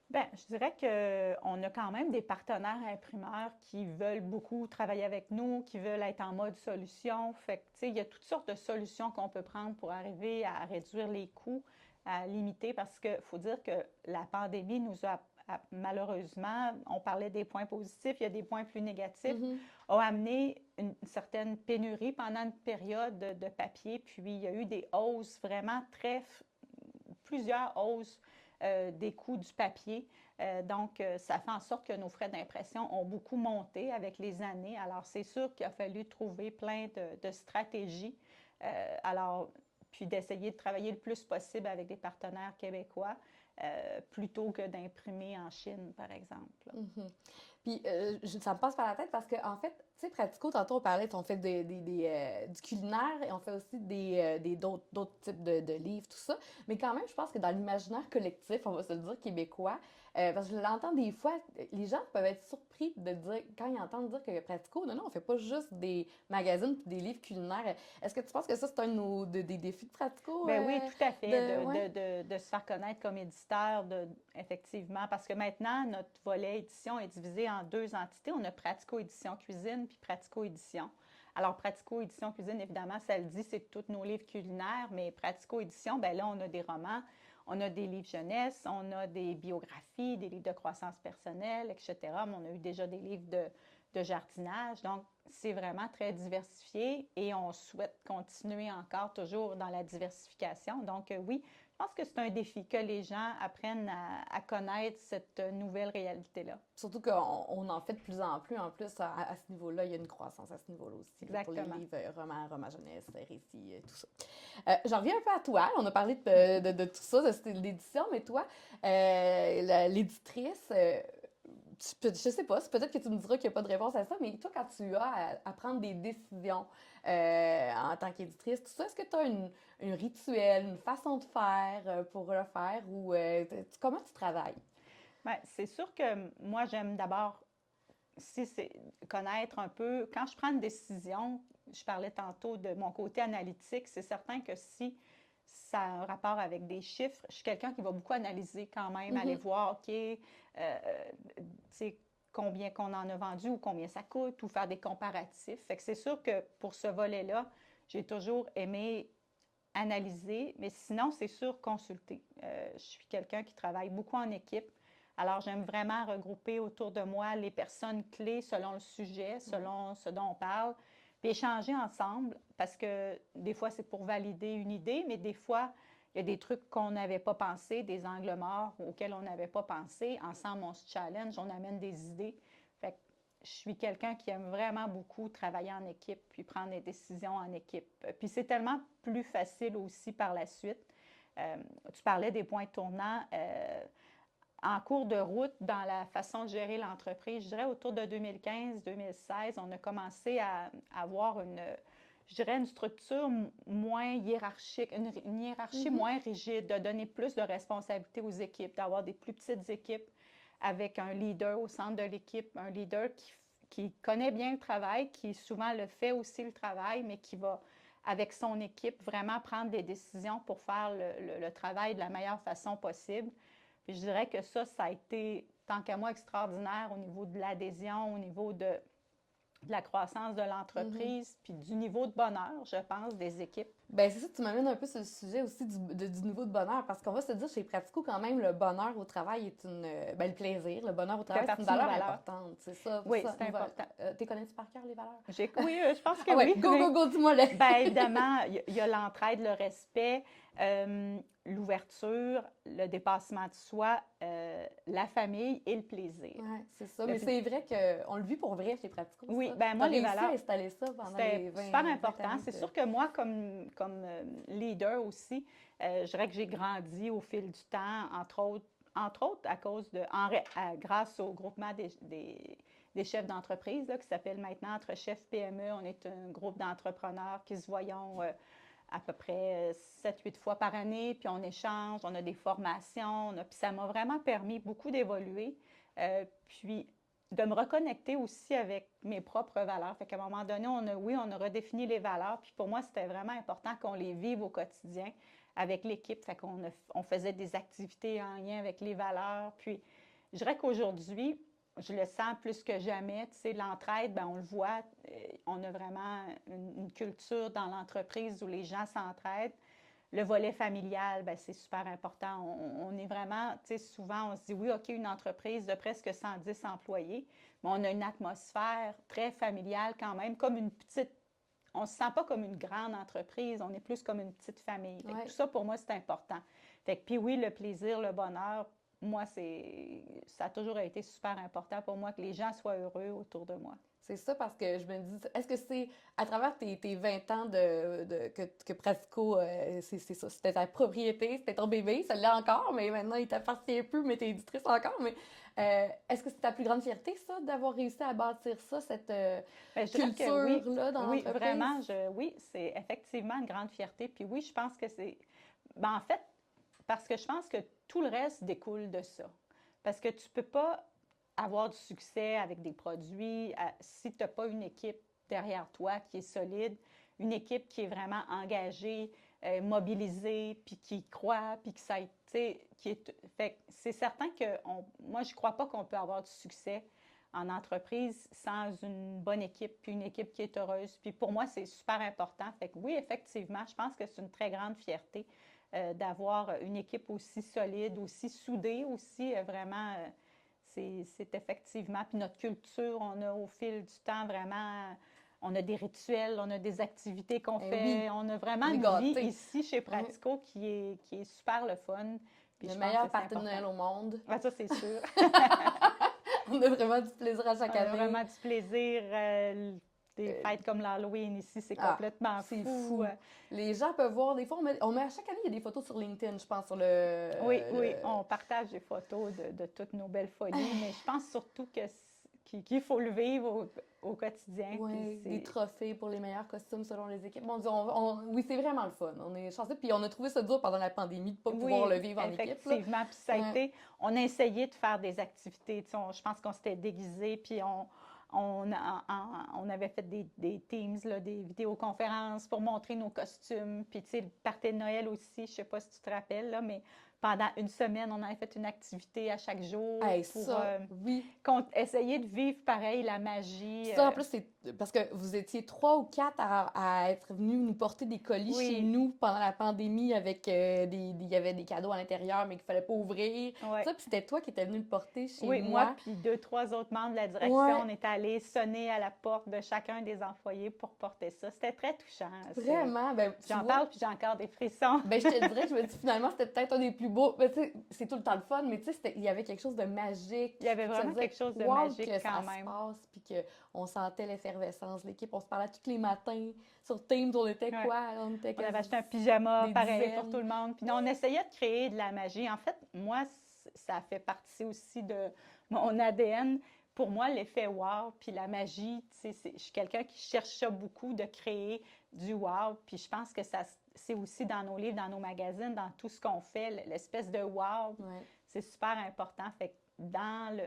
Bien, je dirais qu'on a quand même des partenaires imprimeurs qui veulent beaucoup travailler avec nous, qui veulent être en mode solution. Fait que, tu sais, il y a toutes sortes de solutions qu'on peut prendre pour arriver à réduire les coûts, à limiter, parce qu'il faut dire que la pandémie nous malheureusement, on parlait des points positifs, il y a des points plus négatifs, Mhm. a amené une certaine pénurie pendant une période de papier, puis il y a eu des hausses vraiment plusieurs hausses des coûts du papier. Donc, ça fait en sorte que nos frais d'impression ont beaucoup monté avec les années. Alors, c'est sûr qu'il a fallu trouver plein de stratégies. Alors, puis d'essayer de travailler le plus possible avec des partenaires québécois plutôt que d'imprimer en Chine, par exemple. Mhm. Puis ça me passe par la tête parce que en fait, tu sais, Pratico, tantôt on parlait, on fait du culinaire et on fait aussi d'autres types de livres, tout ça. Mais quand même, je pense que dans l'imaginaire collectif, on va se le dire, québécois, parce que je l'entends des fois, les gens peuvent être surpris de dire, quand ils entendent dire que Pratico, non, non, on fait pas juste des magazines puis des livres culinaires. Est-ce que tu penses que ça, c'est un de des défis de Pratico? Ben oui, tout à fait, Ouais? de se faire connaître comme éditeur, effectivement, parce que maintenant, notre volet édition est divisé en deux entités. On a Pratico Édition Cuisine puis Pratico Édition. Alors, Pratico Édition Cuisine, évidemment, ça le dit, c'est tous nos livres culinaires, mais Pratico Édition, ben là, on a des romans, on a des livres jeunesse, on a des biographies, des livres de croissance personnelle, etc. Mais on a eu déjà des livres de jardinage. Donc, c'est vraiment très diversifié et on souhaite continuer encore toujours dans la diversification. Donc, oui, je pense que c'est un défi que les gens apprennent à connaître cette nouvelle réalité-là. Surtout qu'on en fait de plus en plus. En plus, à ce niveau-là, il y a une croissance à ce niveau-là aussi, là, pour les Exactement. livres romans jeunesse, récits, tout ça. J'en reviens un peu à toi. On a parlé de tout ça, de style d'édition, mais toi, l'éditrice, je sais pas, peut-être que tu me diras qu'il n'y a pas de réponse à ça, mais toi, quand tu as à prendre des décisions en tant qu'éditrice, tout ça, est-ce que tu as un rituel, une façon de faire pour le faire ou comment tu travailles? Bien, c'est sûr que moi, j'aime d'abord si c'est connaître un peu, quand je prends une décision, je parlais tantôt de mon côté analytique, c'est certain que si ça a un rapport avec des chiffres, je suis quelqu'un qui va beaucoup analyser quand même, aller Mhm. voir, OK, tu sais, combien qu'on en a vendu ou combien ça coûte ou faire des comparatifs. Fait que c'est sûr que pour ce volet-là, j'ai toujours aimé analyser, mais sinon, c'est sûr, consulter. Je suis quelqu'un qui travaille beaucoup en équipe. Alors, j'aime vraiment regrouper autour de moi les personnes clés selon le sujet, Ouais. selon ce dont on parle, puis échanger ensemble, parce que des fois, c'est pour valider une idée, mais des fois, il y a des trucs qu'on n'avait pas pensé, des angles morts auxquels on n'avait pas pensé. Ensemble, on se challenge, on amène des idées. Fait que je suis quelqu'un qui aime vraiment beaucoup travailler en équipe, puis prendre des décisions en équipe. Puis c'est tellement plus facile aussi par la suite. Euh, Tu parlais des points tournants. En cours de route, dans la façon de gérer l'entreprise, je dirais autour de 2015-2016, on a commencé à avoir je dirais, une structure moins hiérarchique, une hiérarchie Mhm. moins rigide, de donner plus de responsabilités aux équipes, d'avoir des plus petites équipes avec un leader au centre de l'équipe, un leader qui connaît bien le travail, qui souvent le fait aussi le travail, mais qui va, avec son équipe, vraiment prendre des décisions pour faire le travail de la meilleure façon possible. Puis je dirais que ça a été, tant qu'à moi, extraordinaire au niveau de l'adhésion, au niveau de la croissance de Mhm. l'entreprise, puis du niveau de bonheur, je pense, des équipes. Ben, c'est ça, tu m'amènes un peu sur le sujet aussi du niveau de bonheur, parce qu'on va se dire chez Pratico, quand même, le bonheur au travail est ben, le plaisir, le bonheur au Ça fait travail, c'est une partie de nos valeur valeurs. importante, c'est ça, Oui, c'est important. t'es connais-tu par cœur les valeurs? Oui, je pense que Ah ouais, oui, go, go, oui. go, dis-moi-le! Bien évidemment, il y a l'entraide, le respect, l'ouverture, le dépassement de soi, la famille et le plaisir. Ouais, c'est ça, Le mais pla- c'est vrai qu'on le vit pour vrai chez Pratico, oui, ça. ben T'as moi, les réussi à valeurs, installer ça pendant c'était les super 20 important. années C'est de... sûr que moi, comme leader aussi, je dirais que j'ai grandi au fil du temps, entre autres à cause grâce au groupement des chefs d'entreprise là, qui s'appelle maintenant Entre Chefs PME. On est un groupe d'entrepreneurs qui se voyons à peu près 7-8 fois par année, puis on échange, on a des formations, puis ça m'a vraiment permis beaucoup d'évoluer, puis de me reconnecter aussi avec mes propres valeurs. Fait qu'à un moment donné, on a redéfini les valeurs, puis pour moi, c'était vraiment important qu'on les vive au quotidien avec l'équipe. Fait qu'on on faisait des activités en lien avec les valeurs, puis je dirais qu'aujourd'hui, je le sens plus que jamais. Tu sais, l'entraide, ben, on le voit, on a vraiment une culture dans l'entreprise où les gens s'entraident. Le volet familial, ben, c'est super important. On est vraiment, tu sais, souvent, on se dit, oui, OK, une entreprise de presque 110 employés, mais on a une atmosphère très familiale quand même, comme une petite, on ne se sent pas comme une grande entreprise, on est plus comme une petite famille. Fait que Ouais. tout ça, pour moi, c'est important. Fait que, puis oui, le plaisir, le bonheur, moi, ça a toujours été super important pour moi que les gens soient heureux autour de moi. C'est ça parce que je me dis, est-ce que c'est à travers tes 20 ans que Pratico, c'est ça, c'était ta propriété, c'était ton bébé, ça l'est encore, mais maintenant il t'appartient plus, mais t'es éditrice encore, mais est-ce que c'est ta plus grande fierté, ça, d'avoir réussi à bâtir ça, cette Ben, je dirais que oui, culture-là dans oui, l'entreprise? vraiment, oui, c'est effectivement une grande fierté. Puis oui, je pense que c'est, ben, en fait, parce que je pense que tout le reste découle de ça. Parce que tu ne peux pas avoir du succès avec des produits si tu n'as pas une équipe derrière toi qui est solide, une équipe qui est vraiment engagée, mobilisée, puis qui croit, puis qui ça, qui est, fait que c'est certain que moi je ne crois pas qu'on peut avoir du succès en entreprise sans une bonne équipe, puis une équipe qui est heureuse. Puis pour moi, c'est super important. Fait que oui, effectivement, je pense que c'est une très grande fierté d'avoir une équipe aussi solide, aussi soudée, aussi vraiment, c'est effectivement. Puis notre culture, on a au fil du temps vraiment, on a des rituels, on a des activités qu'on Eh oui, fait, on a vraiment on est une vie gâtés. ici chez Ouais. Pratico qui est super le fun. Puis Le je pense que meilleur c'est party de important. Noël au monde. Ah, ça, c'est sûr. On a vraiment du plaisir à On chaque a année. vraiment du plaisir. Des Euh, fêtes comme l'Halloween ici, c'est Ah, complètement c'est fou. fou. Les gens peuvent voir, des fois, à chaque année, il y a des photos sur LinkedIn, je pense, sur Oui, oui, on partage des photos de toutes nos belles folies, mais je pense surtout qu'il faut le vivre au quotidien. Puis Ouais, des c'est, trophées pour les meilleurs costumes selon les équipes. Mon Dieu, oui, c'est vraiment le fun. On est chanceux, puis on a trouvé ça dur pendant la pandémie de ne pas pouvoir le oui, vivre en équipe, là. effectivement. Puis ça a Ouais. été, on a essayé de faire des activités. Tu sais, je pense qu'on s'était déguisés, puis on avait fait des Teams, là, des vidéoconférences pour montrer nos costumes. Puis, tu sais, le party de Noël aussi, je ne sais pas si tu te rappelles, là, mais pendant une semaine, on avait fait une activité à chaque jour Hey, pour ça, oui. essayer de vivre pareil la magie. Puis ça, en plus, c'est parce que vous étiez 3 ou 4 à être venus nous porter des colis chez Oui, nous pendant la pandémie avec il y avait des cadeaux à l'intérieur, mais qu'il fallait pas ouvrir. ouais. Ça, puis c'était toi qui étais venu le porter chez Oui, moi moi. puis deux, trois autres membres de la direction, Ouais, on est allés sonner à la porte de chacun des employés pour porter ça. C'était très touchant. vraiment. Ben, tu J'en vois, parle puis j'ai encore des frissons. ben, je te dirais, je me dis finalement, c'était peut-être un des plus beaux. Ben, tu sais, c'est tout le temps le fun, mais tu sais, il y avait quelque chose de magique. Il y avait Puis tu te vraiment disais, quelque chose de wow, magique que quand ça se même. passe, puis qu'on sentait l'effervescence. L'équipe, on se parlait tous les matins sur Teams, on était Ouais. quoi? On était On avait quasi acheté un pyjama des pareil pour tout dizaines. le monde. Puis on essayait de créer de la magie. En fait, moi, ça fait partie aussi de mon ADN. Pour moi, l'effet wow, puis la magie, tu sais, je suis quelqu'un qui cherche ça beaucoup, de créer du wow. Puis je pense que ça, c'est aussi dans nos livres, dans nos magazines, dans tout ce qu'on fait, l'espèce de wow, Ouais. c'est super important. Fait que dans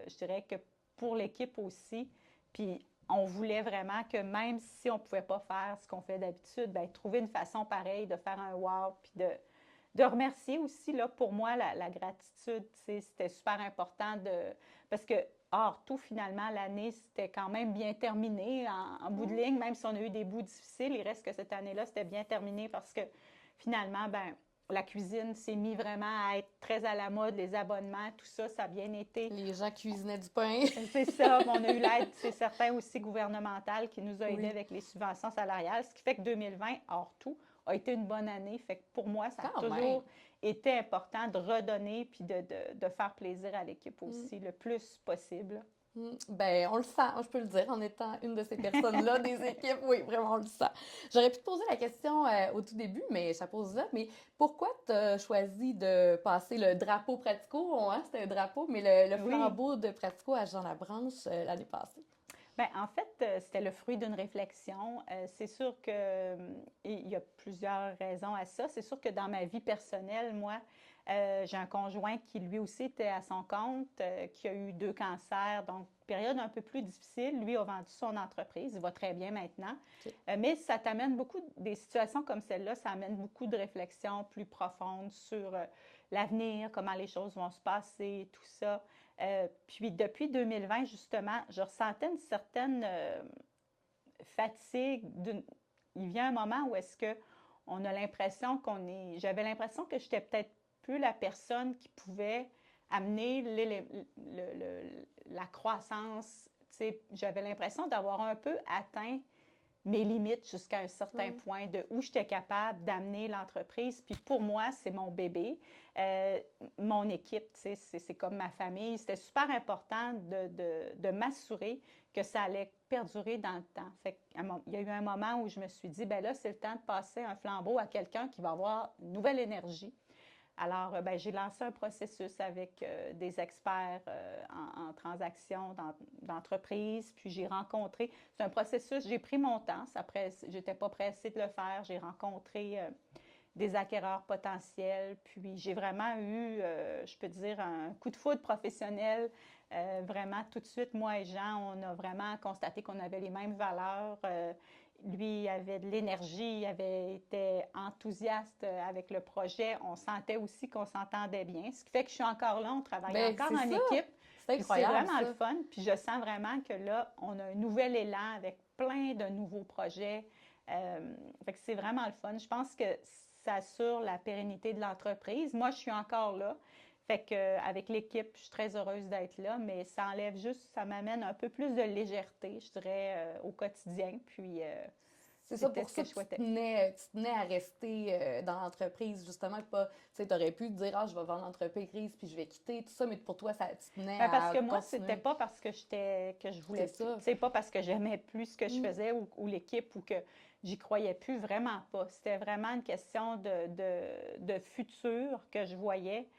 je dirais que pour l'équipe aussi, puis on voulait vraiment que même si on ne pouvait pas faire ce qu'on fait d'habitude, bien, trouver une façon pareille de faire un wow, puis de remercier aussi, là, pour moi, la gratitude, c'était super important parce que, hors tout, finalement, l'année, c'était quand même bien terminé en bout de ligne, même si on a eu des bouts difficiles, il reste que cette année-là, c'était bien terminé parce que, finalement, ben la cuisine s'est mis vraiment à être très à la mode, les abonnements, tout ça, ça a bien été. Les gens cuisinaient du pain. C'est ça, on a eu l'aide, c'est certain aussi gouvernementale qui nous a aidés Oui, avec les subventions salariales, ce qui fait que 2020, hors tout, a été une bonne année. Fait que pour moi, ça a quand même. toujours été important de redonner puis de faire plaisir à l'équipe Mm. aussi le plus possible. Ben, on le sent, je peux le dire, en étant une de ces personnes-là des équipes. Oui, vraiment, on le sent. J'aurais pu te poser la question au tout début, mais je la pose là. Mais pourquoi tu as choisi de passer le drapeau Pratico? Hein, c'était un drapeau, mais le Oui, flambeau de Pratico à Jean-Labranche l'année passée? bien, en fait, c'était le fruit d'une réflexion. C'est sûr que il y a plusieurs raisons à ça. C'est sûr que dans ma vie personnelle, moi, J'ai un conjoint qui lui aussi était à son compte, qui a eu 2 cancers, donc période un peu plus difficile. Lui a vendu son entreprise, il va très bien maintenant. OK. Mais ça t'amène beaucoup, des situations comme celle-là, ça amène beaucoup de réflexions plus profondes sur l'avenir, comment les choses vont se passer, tout ça. Puis depuis 2020, justement, je ressentais une certaine fatigue. Il vient un moment où est-ce que on a l'impression qu'on est... J'avais l'impression que j'étais peut-être plus la personne qui pouvait amener la croissance. Tu sais, j'avais l'impression d'avoir un peu atteint mes limites jusqu'à un certain point de où j'étais capable d'amener l'entreprise. Puis pour moi, c'est mon bébé, mon équipe, tu sais, c'est comme ma famille. C'était super important de m'assurer que ça allait perdurer dans le temps. Fait qu'il y a eu un moment où je me suis dit, ben là, c'est le temps de passer un flambeau à quelqu'un qui va avoir une nouvelle énergie. Alors, ben, j'ai lancé un processus avec des experts en transactions d'entreprise, puis j'ai rencontré, c'est un processus, j'ai pris mon temps, j'étais pas pressée de le faire, j'ai rencontré des acquéreurs potentiels, puis j'ai vraiment eu, je peux dire, un coup de foudre professionnel. Vraiment, tout de suite, moi et Jean, on a vraiment constaté qu'on avait les mêmes valeurs. Lui avait de l'énergie, il avait été enthousiaste avec le projet. On sentait aussi qu'on s'entendait bien. Ce qui fait que je suis encore là, on travaille encore en équipe. C'est incroyable. C'est vraiment le fun. Puis je sens vraiment que là, on a un nouvel élan avec plein de nouveaux projets. Fait que c'est vraiment le fun. Je pense que ça assure la pérennité de l'entreprise. Moi, je suis encore là. Fait qu'avec l'équipe, je suis très heureuse d'être là, mais ça enlève juste, ça m'amène un peu plus de légèreté, je dirais, au quotidien. Puis, c'est ça, c'était pour ce ça que je que tu souhaitais. tenais à rester dans l'entreprise, justement, pas, tu sais, t'aurais pu dire, ah, je vais vendre l'entreprise, puis je vais quitter, tout ça, mais pour toi, ça, tu tenais Parce à que moi, continuer. c'était pas parce que je voulais C'est plus. ça. C'est pas parce que j'aimais plus ce que je faisais ou l'équipe ou que j'y croyais plus, vraiment pas. C'était vraiment une question de futur que je voyais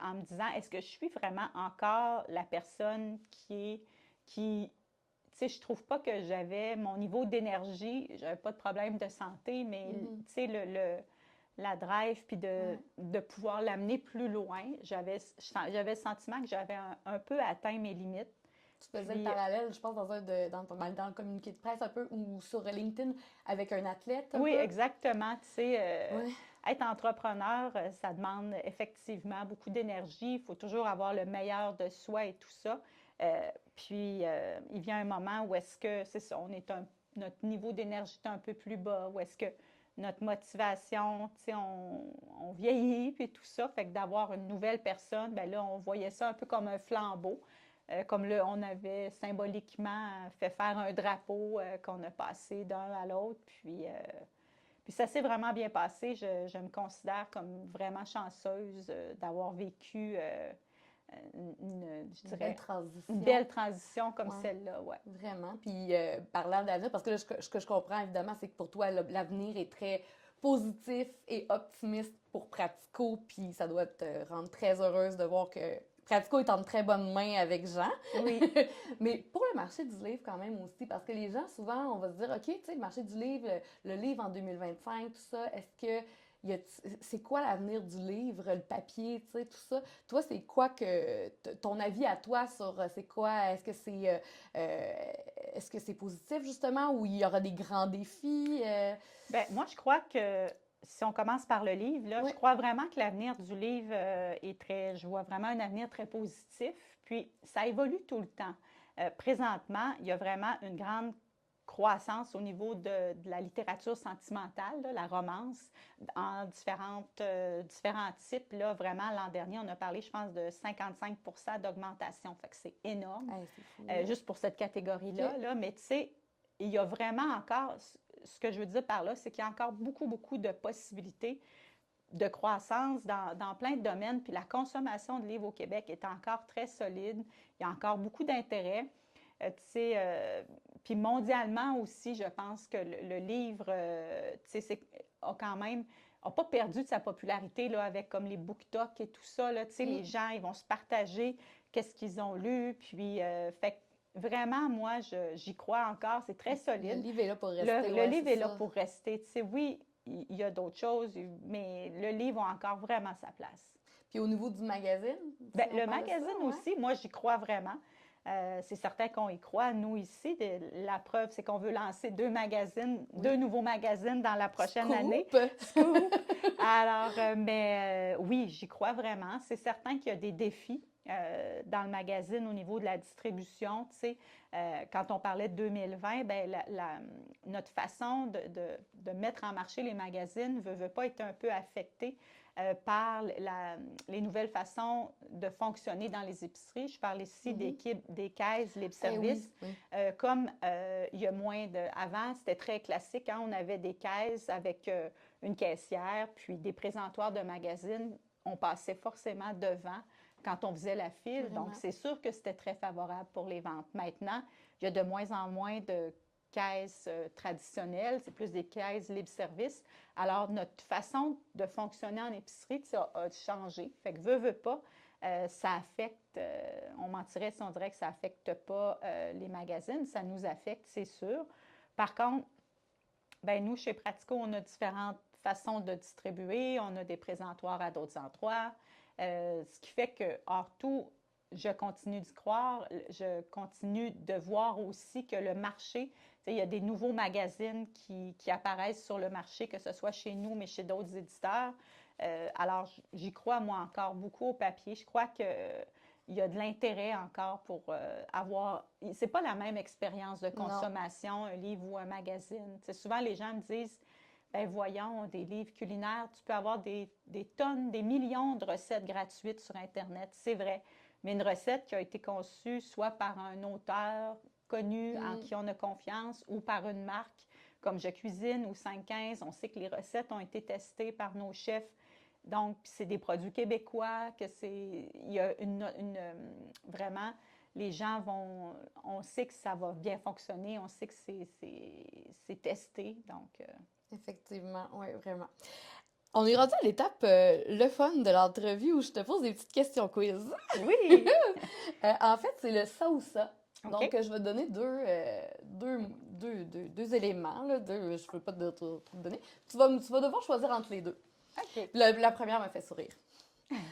en me disant, est-ce que je suis vraiment encore la personne qui, tu sais, je trouve pas que j'avais mon niveau d'énergie, j'avais pas de problème de santé, mais tu sais, la drive, puis Ouais. de pouvoir l'amener plus loin. J'avais le sentiment que j'avais un peu atteint mes limites. Tu faisais le Puis, parallèle, je pense, dans le communiqué de presse un peu, ou sur LinkedIn, avec un athlète un oui, peu. exactement. Tu sais, Ouais. être entrepreneur, ça demande effectivement beaucoup d'énergie. Il faut toujours avoir le meilleur de soi et tout ça. Puis, il vient un moment où est-ce que, c'est ça, notre niveau d'énergie est un peu plus bas, où est-ce que notre motivation, tu sais, on vieillit, puis tout ça. Fait que d'avoir une nouvelle personne, ben là, on voyait ça un peu comme un flambeau. Comme là, on avait symboliquement fait faire un drapeau qu'on a passé d'un à l'autre. Puis ça s'est vraiment bien passé. Je me considère comme vraiment chanceuse d'avoir vécu je Une belle dirais, une transition. belle transition comme Ouais. celle-là. Ouais. Vraiment. Puis, parlant d'avenir, parce que là, ce que je comprends, évidemment, c'est que pour toi, l'avenir est très positif et optimiste pour Pratico, puis ça doit te rendre très heureuse de voir que Pratico est en très bonnes mains avec Jean. Oui. Mais pour le marché du livre quand même aussi, parce que les gens, souvent, on va se dire, OK, tu sais, le marché du livre, le livre en 2025, tout ça, est-ce que c'est quoi l'avenir du livre, le papier, tu sais, tout ça. Toi, c'est quoi que ton avis à toi sur c'est quoi? Est-ce que c'est positif justement ou il y aura des grands défis? Ben, moi, je crois que si on commence par le livre, là, Oui, je crois vraiment que l'avenir du livre je vois vraiment un avenir très positif. Puis, ça évolue tout le temps. Présentement, il y a vraiment une grande croissance au niveau de la littérature sentimentale, là, la romance, en différents types. Là, vraiment, l'an dernier, on a parlé, je pense, de 55 d'augmentation. Fait que c'est énorme, hey, c'est fou. juste pour cette catégorie-là. OK. Là. Mais tu sais, il y a vraiment encore, ce que je veux dire par là, c'est qu'il y a encore beaucoup, beaucoup de possibilités de croissance dans plein de domaines. Puis la consommation de livres au Québec est encore très solide. Il y a encore beaucoup d'intérêt. Tu sais, puis mondialement aussi, je pense que le livre, tu sais, a quand même, n'a pas perdu de sa popularité là, avec comme les BookTok et tout ça. Là, tu sais, les gens, ils vont se partager qu'est-ce qu'ils ont lu. Puis, fait que vraiment, moi, j'y crois encore. C'est très Le solide. livre est là pour rester, Le ouais, livre c'est est là ça. pour rester. Tu sais, oui, il y a d'autres choses, mais le livre a encore vraiment sa place. Puis au niveau du magazine? Bien, Si on le parle de ça, magazine ouais. aussi, moi, j'y crois vraiment. C'est certain qu'on y croit. Nous, ici, la preuve, c'est qu'on veut lancer deux Oui. nouveaux magazines dans la prochaine année. Scoop! Scoop! Alors, oui, j'y crois vraiment. C'est certain qu'il y a des défis dans le magazine au niveau de la distribution. Tu sais, quand on parlait de 2020, ben, notre façon de mettre en marché les magazines veut pas être un peu affectée par les nouvelles façons de fonctionner dans les épiceries. Je parle ici des caisses, Eh libre-service. oui. Comme il y a moins de... Avant, c'était très classique, hein? On avait des caisses avec une caissière, puis des présentoirs de magazines. On passait forcément devant quand on faisait la file. Vraiment. Donc, c'est sûr que c'était très favorable pour les ventes. Maintenant, il y a de moins en moins de caisses traditionnelles, c'est plus des caisses libre-service. Alors, notre façon de fonctionner en épicerie a changé. Fait que veut pas, ça affecte, on mentirait si on dirait que ça n'affecte pas les magazines, ça nous affecte, c'est sûr. Par contre, ben nous, chez Pratico, on a différentes façons de distribuer, on a des présentoirs à d'autres endroits, ce qui fait que, hors tout, je continue d'y croire, je continue de voir aussi que le marché, il y a des nouveaux magazines qui apparaissent sur le marché, que ce soit chez nous, mais chez d'autres éditeurs. Alors, j'y crois, moi, encore beaucoup au papier. Je crois qu'il y a de l'intérêt encore pour avoir... C'est pas la même expérience de consommation, un livre ou un magazine. T'sais, souvent, les gens me disent, ben voyons, des livres culinaires, tu peux avoir des tonnes, des millions de recettes gratuites sur Internet. C'est vrai. Mais une recette qui a été conçue soit par un auteur connu en qui on a confiance ou par une marque comme Je Cuisine ou 515, on sait que les recettes ont été testées par nos chefs. Donc, c'est des produits québécois, il y a vraiment, les gens on sait que ça va bien fonctionner, on sait que c'est testé, donc... Effectivement, oui, vraiment. On est rendu à l'étape le fun de l'entrevue où je te pose des petites questions quiz. Oui! En fait, c'est le ça ou ça. OK. Donc, je vais te donner deux éléments. Là, je ne veux pas te donner. Tu vas devoir choisir entre les deux. OK. La première m'a fait sourire.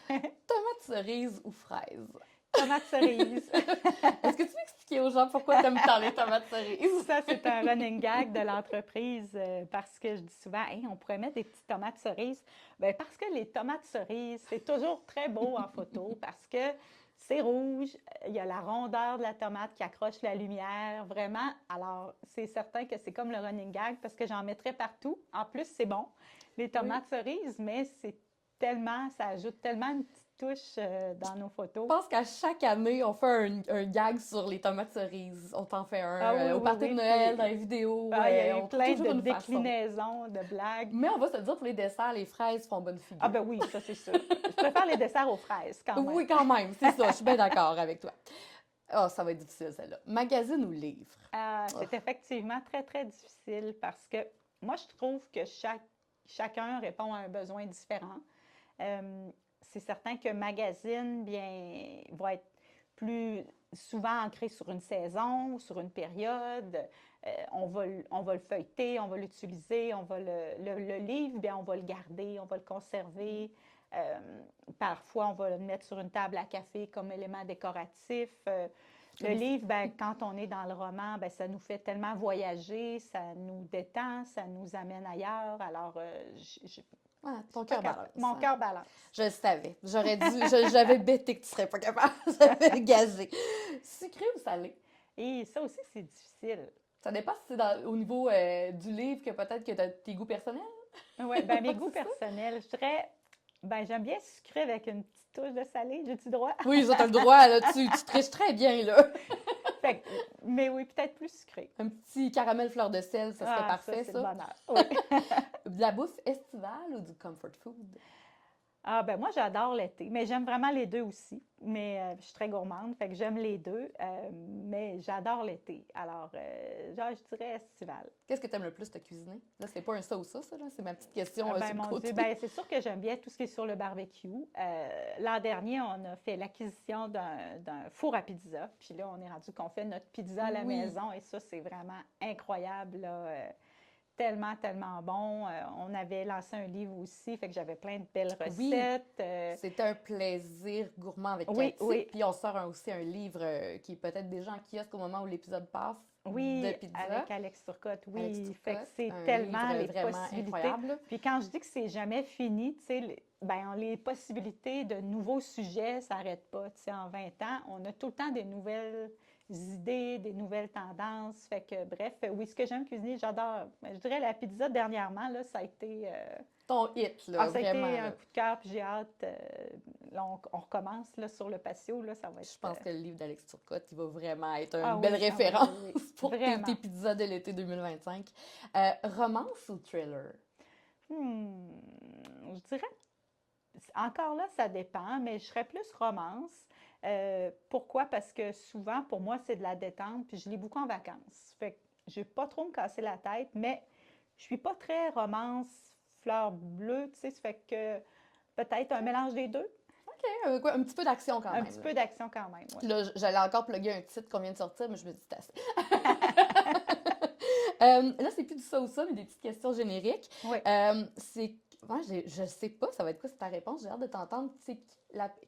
Tomate cerise ou fraise? Tomate cerise. Est-ce que tu peux expliquer aux gens pourquoi tu aimes tant les tomates cerises? Ça, c'est un running gag de l'entreprise parce que je dis souvent, hey, on pourrait mettre des petites tomates cerises. Bien, parce que les tomates cerises, c'est toujours très beau en photo parce que c'est rouge, il y a la rondeur de la tomate qui accroche la lumière, vraiment. Alors, c'est certain que c'est comme le running gag parce que j'en mettrais partout. En plus, c'est bon, les tomates cerises, mais ça ajoute tellement une petite touche dans nos photos. Je pense qu'à chaque année, on fait un gag sur les tomates cerises. On t'en fait un au party de Noël, dans les vidéos. Il y a eu on plein trouve toujours de une façon. déclinaisons, de blagues. Mais on va se dire, pour les desserts, les fraises font bonne figure. Ah ben oui, ça c'est sûr. Je préfère les desserts aux fraises quand même. Oui, quand même, c'est ça. Je suis bien d'accord avec toi. Oh, ça va être difficile, celle-là. Magazine ou livre? C'est effectivement très, très difficile parce que moi, je trouve que chacun répond à un besoin différent. C'est certain que magazine, bien, va être plus souvent ancré sur une saison, sur une période. On va le feuilleter, on va l'utiliser, le livre, bien, on va le garder, on va le conserver. Parfois, on va le mettre sur une table à café comme élément décoratif. Le livre, ben, quand on est dans le roman, ben, ça nous fait tellement voyager, ça nous détend, ça nous amène ailleurs. Alors, ton cœur balance. Mon cœur balance. Je le savais. J'avais bêté que tu serais pas capable. J'avais gagé. Sucré ou salé? Et ça aussi, c'est difficile. Ça dépend si c'est au niveau du livre que peut-être que tu as tes goûts personnels. Oui, ben mes goûts personnels, je dirais, ben j'aime bien sucré avec une petite touche de salé. J'ai-tu droit? Oui, ça, t'as le droit, là. Tu triches très bien, là. Mais oui, peut-être plus sucré. Un petit caramel fleur de sel, ça serait parfait, ça. C'est ça. le bonheur. Oui. De la bouffe estivale ou du comfort food? Ah, ben moi, j'adore l'été, mais j'aime vraiment les deux aussi. Mais je suis très gourmande, fait que j'aime les deux, mais j'adore l'été. Alors, je dirais estival. Qu'est-ce que tu aimes le plus te cuisiner? Là, c'est pas un ça ou ça, là. C'est ma petite question Ben, sur le mon côté. Dieu, ben, c'est sûr que j'aime bien tout ce qui est sur le barbecue. L'an dernier, on a fait l'acquisition d'un four à pizza. Puis là, on est rendu qu'on fait notre pizza à la maison. Et ça, c'est vraiment incroyable, là. tellement, tellement bon. On avait lancé un livre aussi, fait que j'avais plein de belles Oui, recettes. c'est un plaisir gourmand avec Oui, Cathy. oui, Puis on sort aussi un livre qui est peut-être déjà en kiosque au moment où l'épisode passe, de oui, pizza. avec Alex Turcotte, Alex oui. Fait que Turcotte, c'est un tellement livre les vraiment possibilités. incroyable. Puis quand je dis que c'est jamais fini, tu sais, ben, les possibilités de nouveaux sujets s'arrêtent pas. Tu sais, en 20 ans, on a tout le temps des nouvelles idées, des nouvelles tendances. Fait que, bref, oui, ce que j'aime cuisiner, j'adore. Je dirais la pizza dernièrement, là, Ton hit, ah, là, ça a été vraiment, un là. coup de cœur, puis j'ai hâte. Là, on recommence là, sur le patio, là, ça va Je être. pense que le livre d'Alex Turcotte, il va vraiment être Ah une belle oui, ah oui, référence oui, oui. pour tes Vraiment. pizzas de l'été 2025. Romance ou thriller? Hmm, je dirais, encore là, ça dépend, mais je serais plus romance. Pourquoi? Parce que souvent, pour moi, c'est de la détente, puis je lis beaucoup en vacances. Fait que je vais pas trop me casser la tête, mais je suis pas très romance, fleur bleue, tu sais, ça fait que peut-être un mélange des deux, OK, quoi, un petit peu d'action quand un même, petit là. peu d'action quand même, oui. Puis là, j'allais encore plugger un titre qu'on vient de sortir, mais je me dis, c'est assez. Là, c'est plus du ça ou ça, mais des petites questions génériques. Oui. Moi, je sais pas, ça va être quoi c'est ta réponse, j'ai hâte de t'entendre.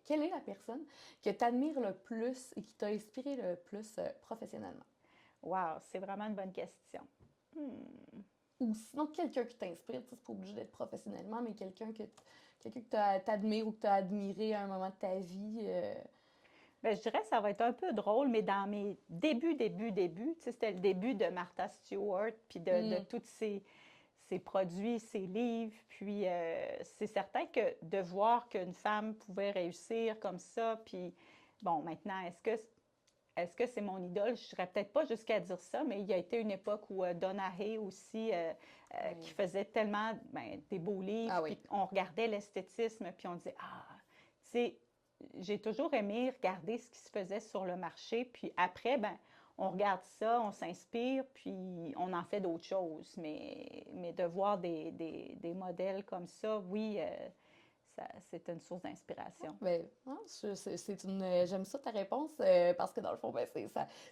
Quelle est la personne que tu admires le plus et qui t'a inspiré le plus professionnellement? Wow, c'est vraiment une bonne question. Hmm. Ou sinon, quelqu'un qui t'inspire, tu sais, c'est pas obligé d'être professionnellement, mais quelqu'un que t'admires ou que t'as admiré à un moment de ta vie. Ben, je dirais que ça va être un peu drôle, mais dans mes débuts, tu sais, c'était le début de Martha Stewart, puis de Hmm. tous ses produits, ses livres. Puis c'est certain que de voir qu'une femme pouvait réussir comme ça, puis bon, maintenant, est-ce que c'est mon idole? Je ne dirais peut-être pas jusqu'à dire ça, mais il y a été une époque où Donna Hay aussi, qui Oui. faisait tellement ben, des beaux livres, Ah oui. puis on regardait l'esthétisme, puis on disait, ah, tu sais, j'ai toujours aimé regarder ce qui se faisait sur le marché, puis après, ben, on regarde ça, on s'inspire, puis on en fait d'autres choses. Mais de voir des modèles comme ça, oui, c'est une source d'inspiration. Ben, non, j'aime ça ta réponse parce que dans le fond, ben,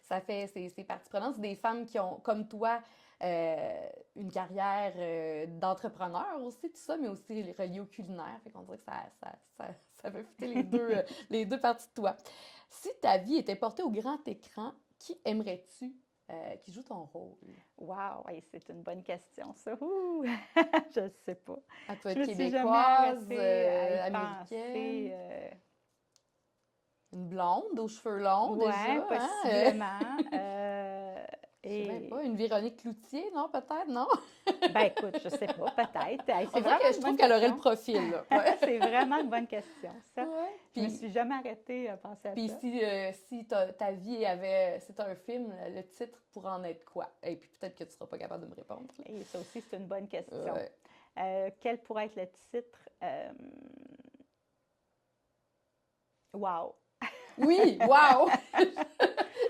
ça fait, c'est partie prenante. C'est des femmes qui ont, comme toi, une carrière d'entrepreneur aussi, tout ça, mais aussi reliée au culinaire. Fait qu'on dirait que ça fait fitter les deux parties de toi. Si ta vie était portée au grand écran, qui aimerais-tu qui joue ton rôle? Wow, hey, c'est une bonne question, ça. Ouh! Je ne sais pas. Elle peut Je être me suis jamais québécoise, arrêtée à y penser. américaine, une blonde aux cheveux longs Ouais, déjà, hein? possiblement. Je sais même Et pas, une Véronique Cloutier, non, peut-être, non? ben écoute, je sais pas, peut-être. Hey, On c'est dirait vraiment que je une trouve bonne qu'elle aurait le question. profil, là. Ouais. C'est vraiment une bonne question, ça. Ouais. Je me suis jamais arrêtée à penser à Puis ça. si ta vie avait, c'était un film, le titre pourrait en être quoi? Et puis peut-être que tu seras pas capable de me répondre, là. Et ça aussi, c'est une bonne question. Ouais. Quel pourrait être le titre? Wow! Oui, wow!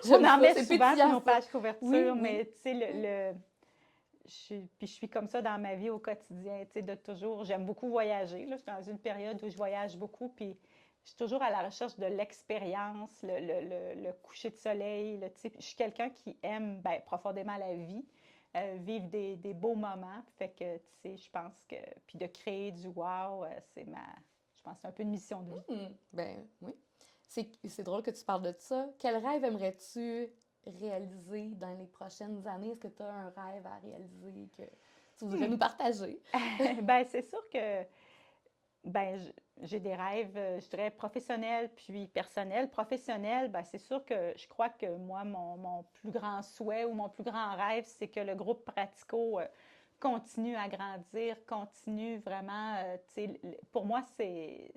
On J'aime en ça, met c'est souvent sur pétillant, nos ça. pages couverture, Oui, mais oui. tu sais, puis je suis comme ça dans ma vie au quotidien, tu sais, de toujours, j'aime beaucoup voyager, là, je suis dans une période où je voyage beaucoup, puis je suis toujours à la recherche de l'expérience, le coucher de soleil, tu sais, je suis quelqu'un qui aime ben, profondément la vie, vivre des beaux moments, fait que, tu sais, je pense que, puis de créer du wow, je pense que c'est un peu une mission de vie. Ben oui. C'est drôle que tu parles de ça. Quel rêve aimerais-tu réaliser dans les prochaines années? Est-ce que tu as un rêve à réaliser que tu voudrais nous partager? Ben, c'est sûr que ben, j'ai des rêves, je dirais, professionnels puis personnels. Professionnels, ben, c'est sûr que je crois que moi, mon plus grand souhait ou mon plus grand rêve, c'est que le groupe Pratico continue à grandir, continue vraiment, tu sais, pour moi, c'est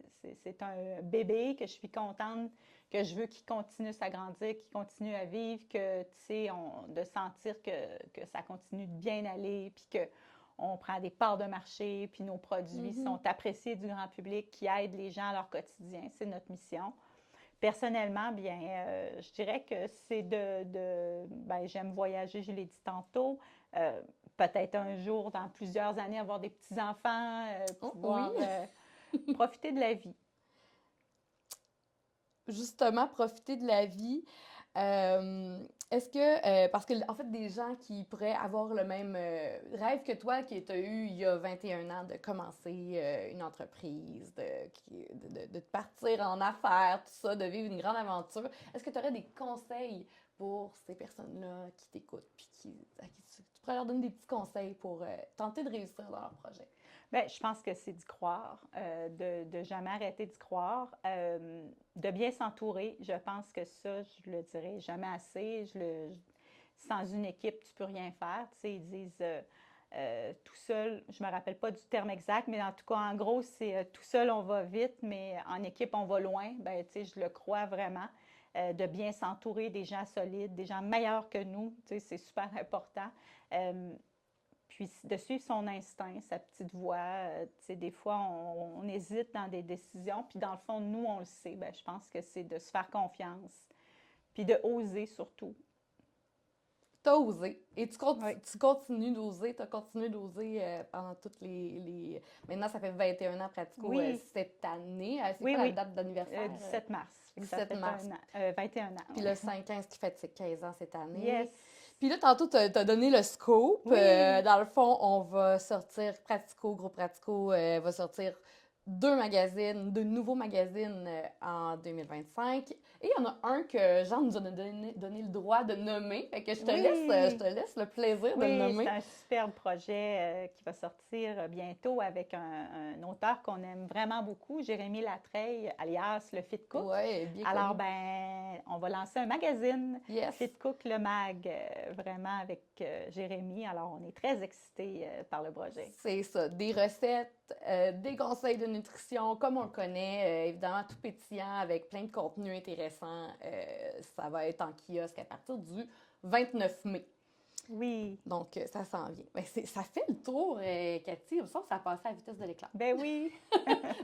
un bébé que je suis contente, que je veux qu'il continue à grandir, qu'il continue à vivre, que, tu sais, de sentir que ça continue de bien aller, puis que on prend des parts de marché, puis nos produits Mhm. sont appréciés du grand public, qui aident les gens à leur quotidien. C'est notre mission. Personnellement, bien, je dirais que c'est ben, j'aime voyager, je l'ai dit tantôt. Euh, Peut-être un jour, dans plusieurs années, avoir des petits-enfants, Oh, oui. pouvoir profiter de la vie. Justement, profiter de la vie. Est-ce que, parce que, en fait, des gens qui pourraient avoir le même rêve que toi, qui tu as eu il y a 21 ans, de commencer une entreprise, de partir en affaires, tout ça, de vivre une grande aventure, est-ce que tu aurais des conseils pour ces personnes-là qui t'écoutent, puis à qui tu pourrais leur donner des petits conseils pour tenter de réussir dans leur projet? Bien, je pense que c'est d'y croire, de jamais arrêter d'y croire, de bien s'entourer. Je pense que ça, je le dirai jamais assez. Sans une équipe, tu peux rien faire. Tu sais, ils disent tout seul, je me rappelle pas du terme exact, mais en tout cas, en gros, c'est tout seul, on va vite, mais en équipe, on va loin. Ben, tu sais, je le crois vraiment. De bien s'entourer des gens solides, des gens meilleurs que nous, tu sais, c'est super important. Euh, Puis de suivre son instinct, sa petite voix. Tu sais, des fois, on hésite dans des décisions, puis dans le fond, nous, on le sait. Ben, je pense que c'est de se faire confiance, puis de oser surtout. T'as osé. Et Oui, tu continues d'oser. Tu as continué d'oser pendant toutes Maintenant, ça fait 21 ans pratico oui, cette année. C'est oui, quoi la oui. date d'anniversaire? 17 mars. Fait que ça 17 fait mars. 21 ans, Puis oui. le 5-15 qui fait ses 15 ans cette Yes. année. Puis là, tantôt, tu as donné le scope. Oui, Dans le fond, on va sortir Pratico, Gros Pratico va sortir deux nouveaux magazines en 2025. Et il y en a un que Jean nous a donné le droit de nommer. Fait que je oui. te laisse le plaisir de le Oui, c'est nommer. un superbe projet qui va sortir bientôt avec un auteur qu'on aime vraiment beaucoup, Jérémy Latreille, alias le Fit Cook. Ouais, bien Alors, connu. ben, on va lancer un magazine, Yes. Fit Cook le Mag, vraiment avec Jérémy. Alors, on est très excités par le projet. C'est ça, des recettes, des conseils de nutrition, comme on le connaît, évidemment tout pétillant avec plein de contenu intéressant. Ça va être en kiosque à partir du 29 mai. Oui, Donc, ça s'en vient. Ben, ça fait le tour, Cathy. Il me semble que ça a passé à la vitesse de l'éclair. ben oui,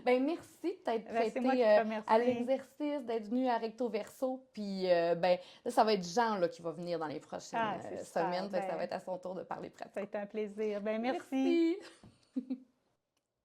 Ben, merci d'être ben, c'est moi prêté qui te à remercie. l'exercice, d'être venu à Recto Verso. Puis, ben, là, ça va être Jean là, qui va venir dans les prochaines Ah, c'est super. semaines. Fait que ça va Ben, être à son tour de parler pratique. ça a été un plaisir. Ben, merci. Merci.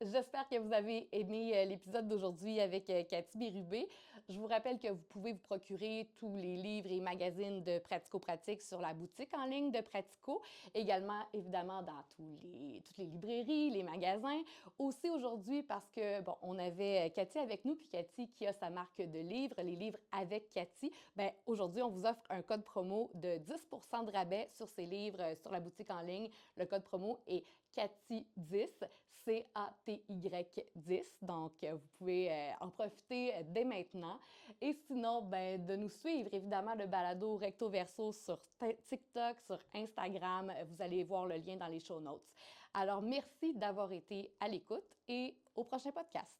J'espère que vous avez aimé l'épisode d'aujourd'hui avec Cathy Bérubé. Je vous rappelle que vous pouvez vous procurer tous les livres et magazines de Pratico-Pratique sur la boutique en ligne de Pratico, également évidemment dans toutes les librairies, les magasins. Aussi aujourd'hui parce que, bon, on avait Cathy avec nous, puis Cathy qui a sa marque de livres, les livres avec Cathy. Bien, aujourd'hui, on vous offre un code promo de 10% de rabais sur ces livres sur la boutique en ligne. Le code promo est Cathy10, CATY10. Donc, vous pouvez en profiter dès maintenant. Et sinon, ben, de nous suivre, évidemment, le balado Recto Verso sur TikTok, sur Instagram. Vous allez voir le lien dans les show notes. Alors, merci d'avoir été à l'écoute et au prochain podcast.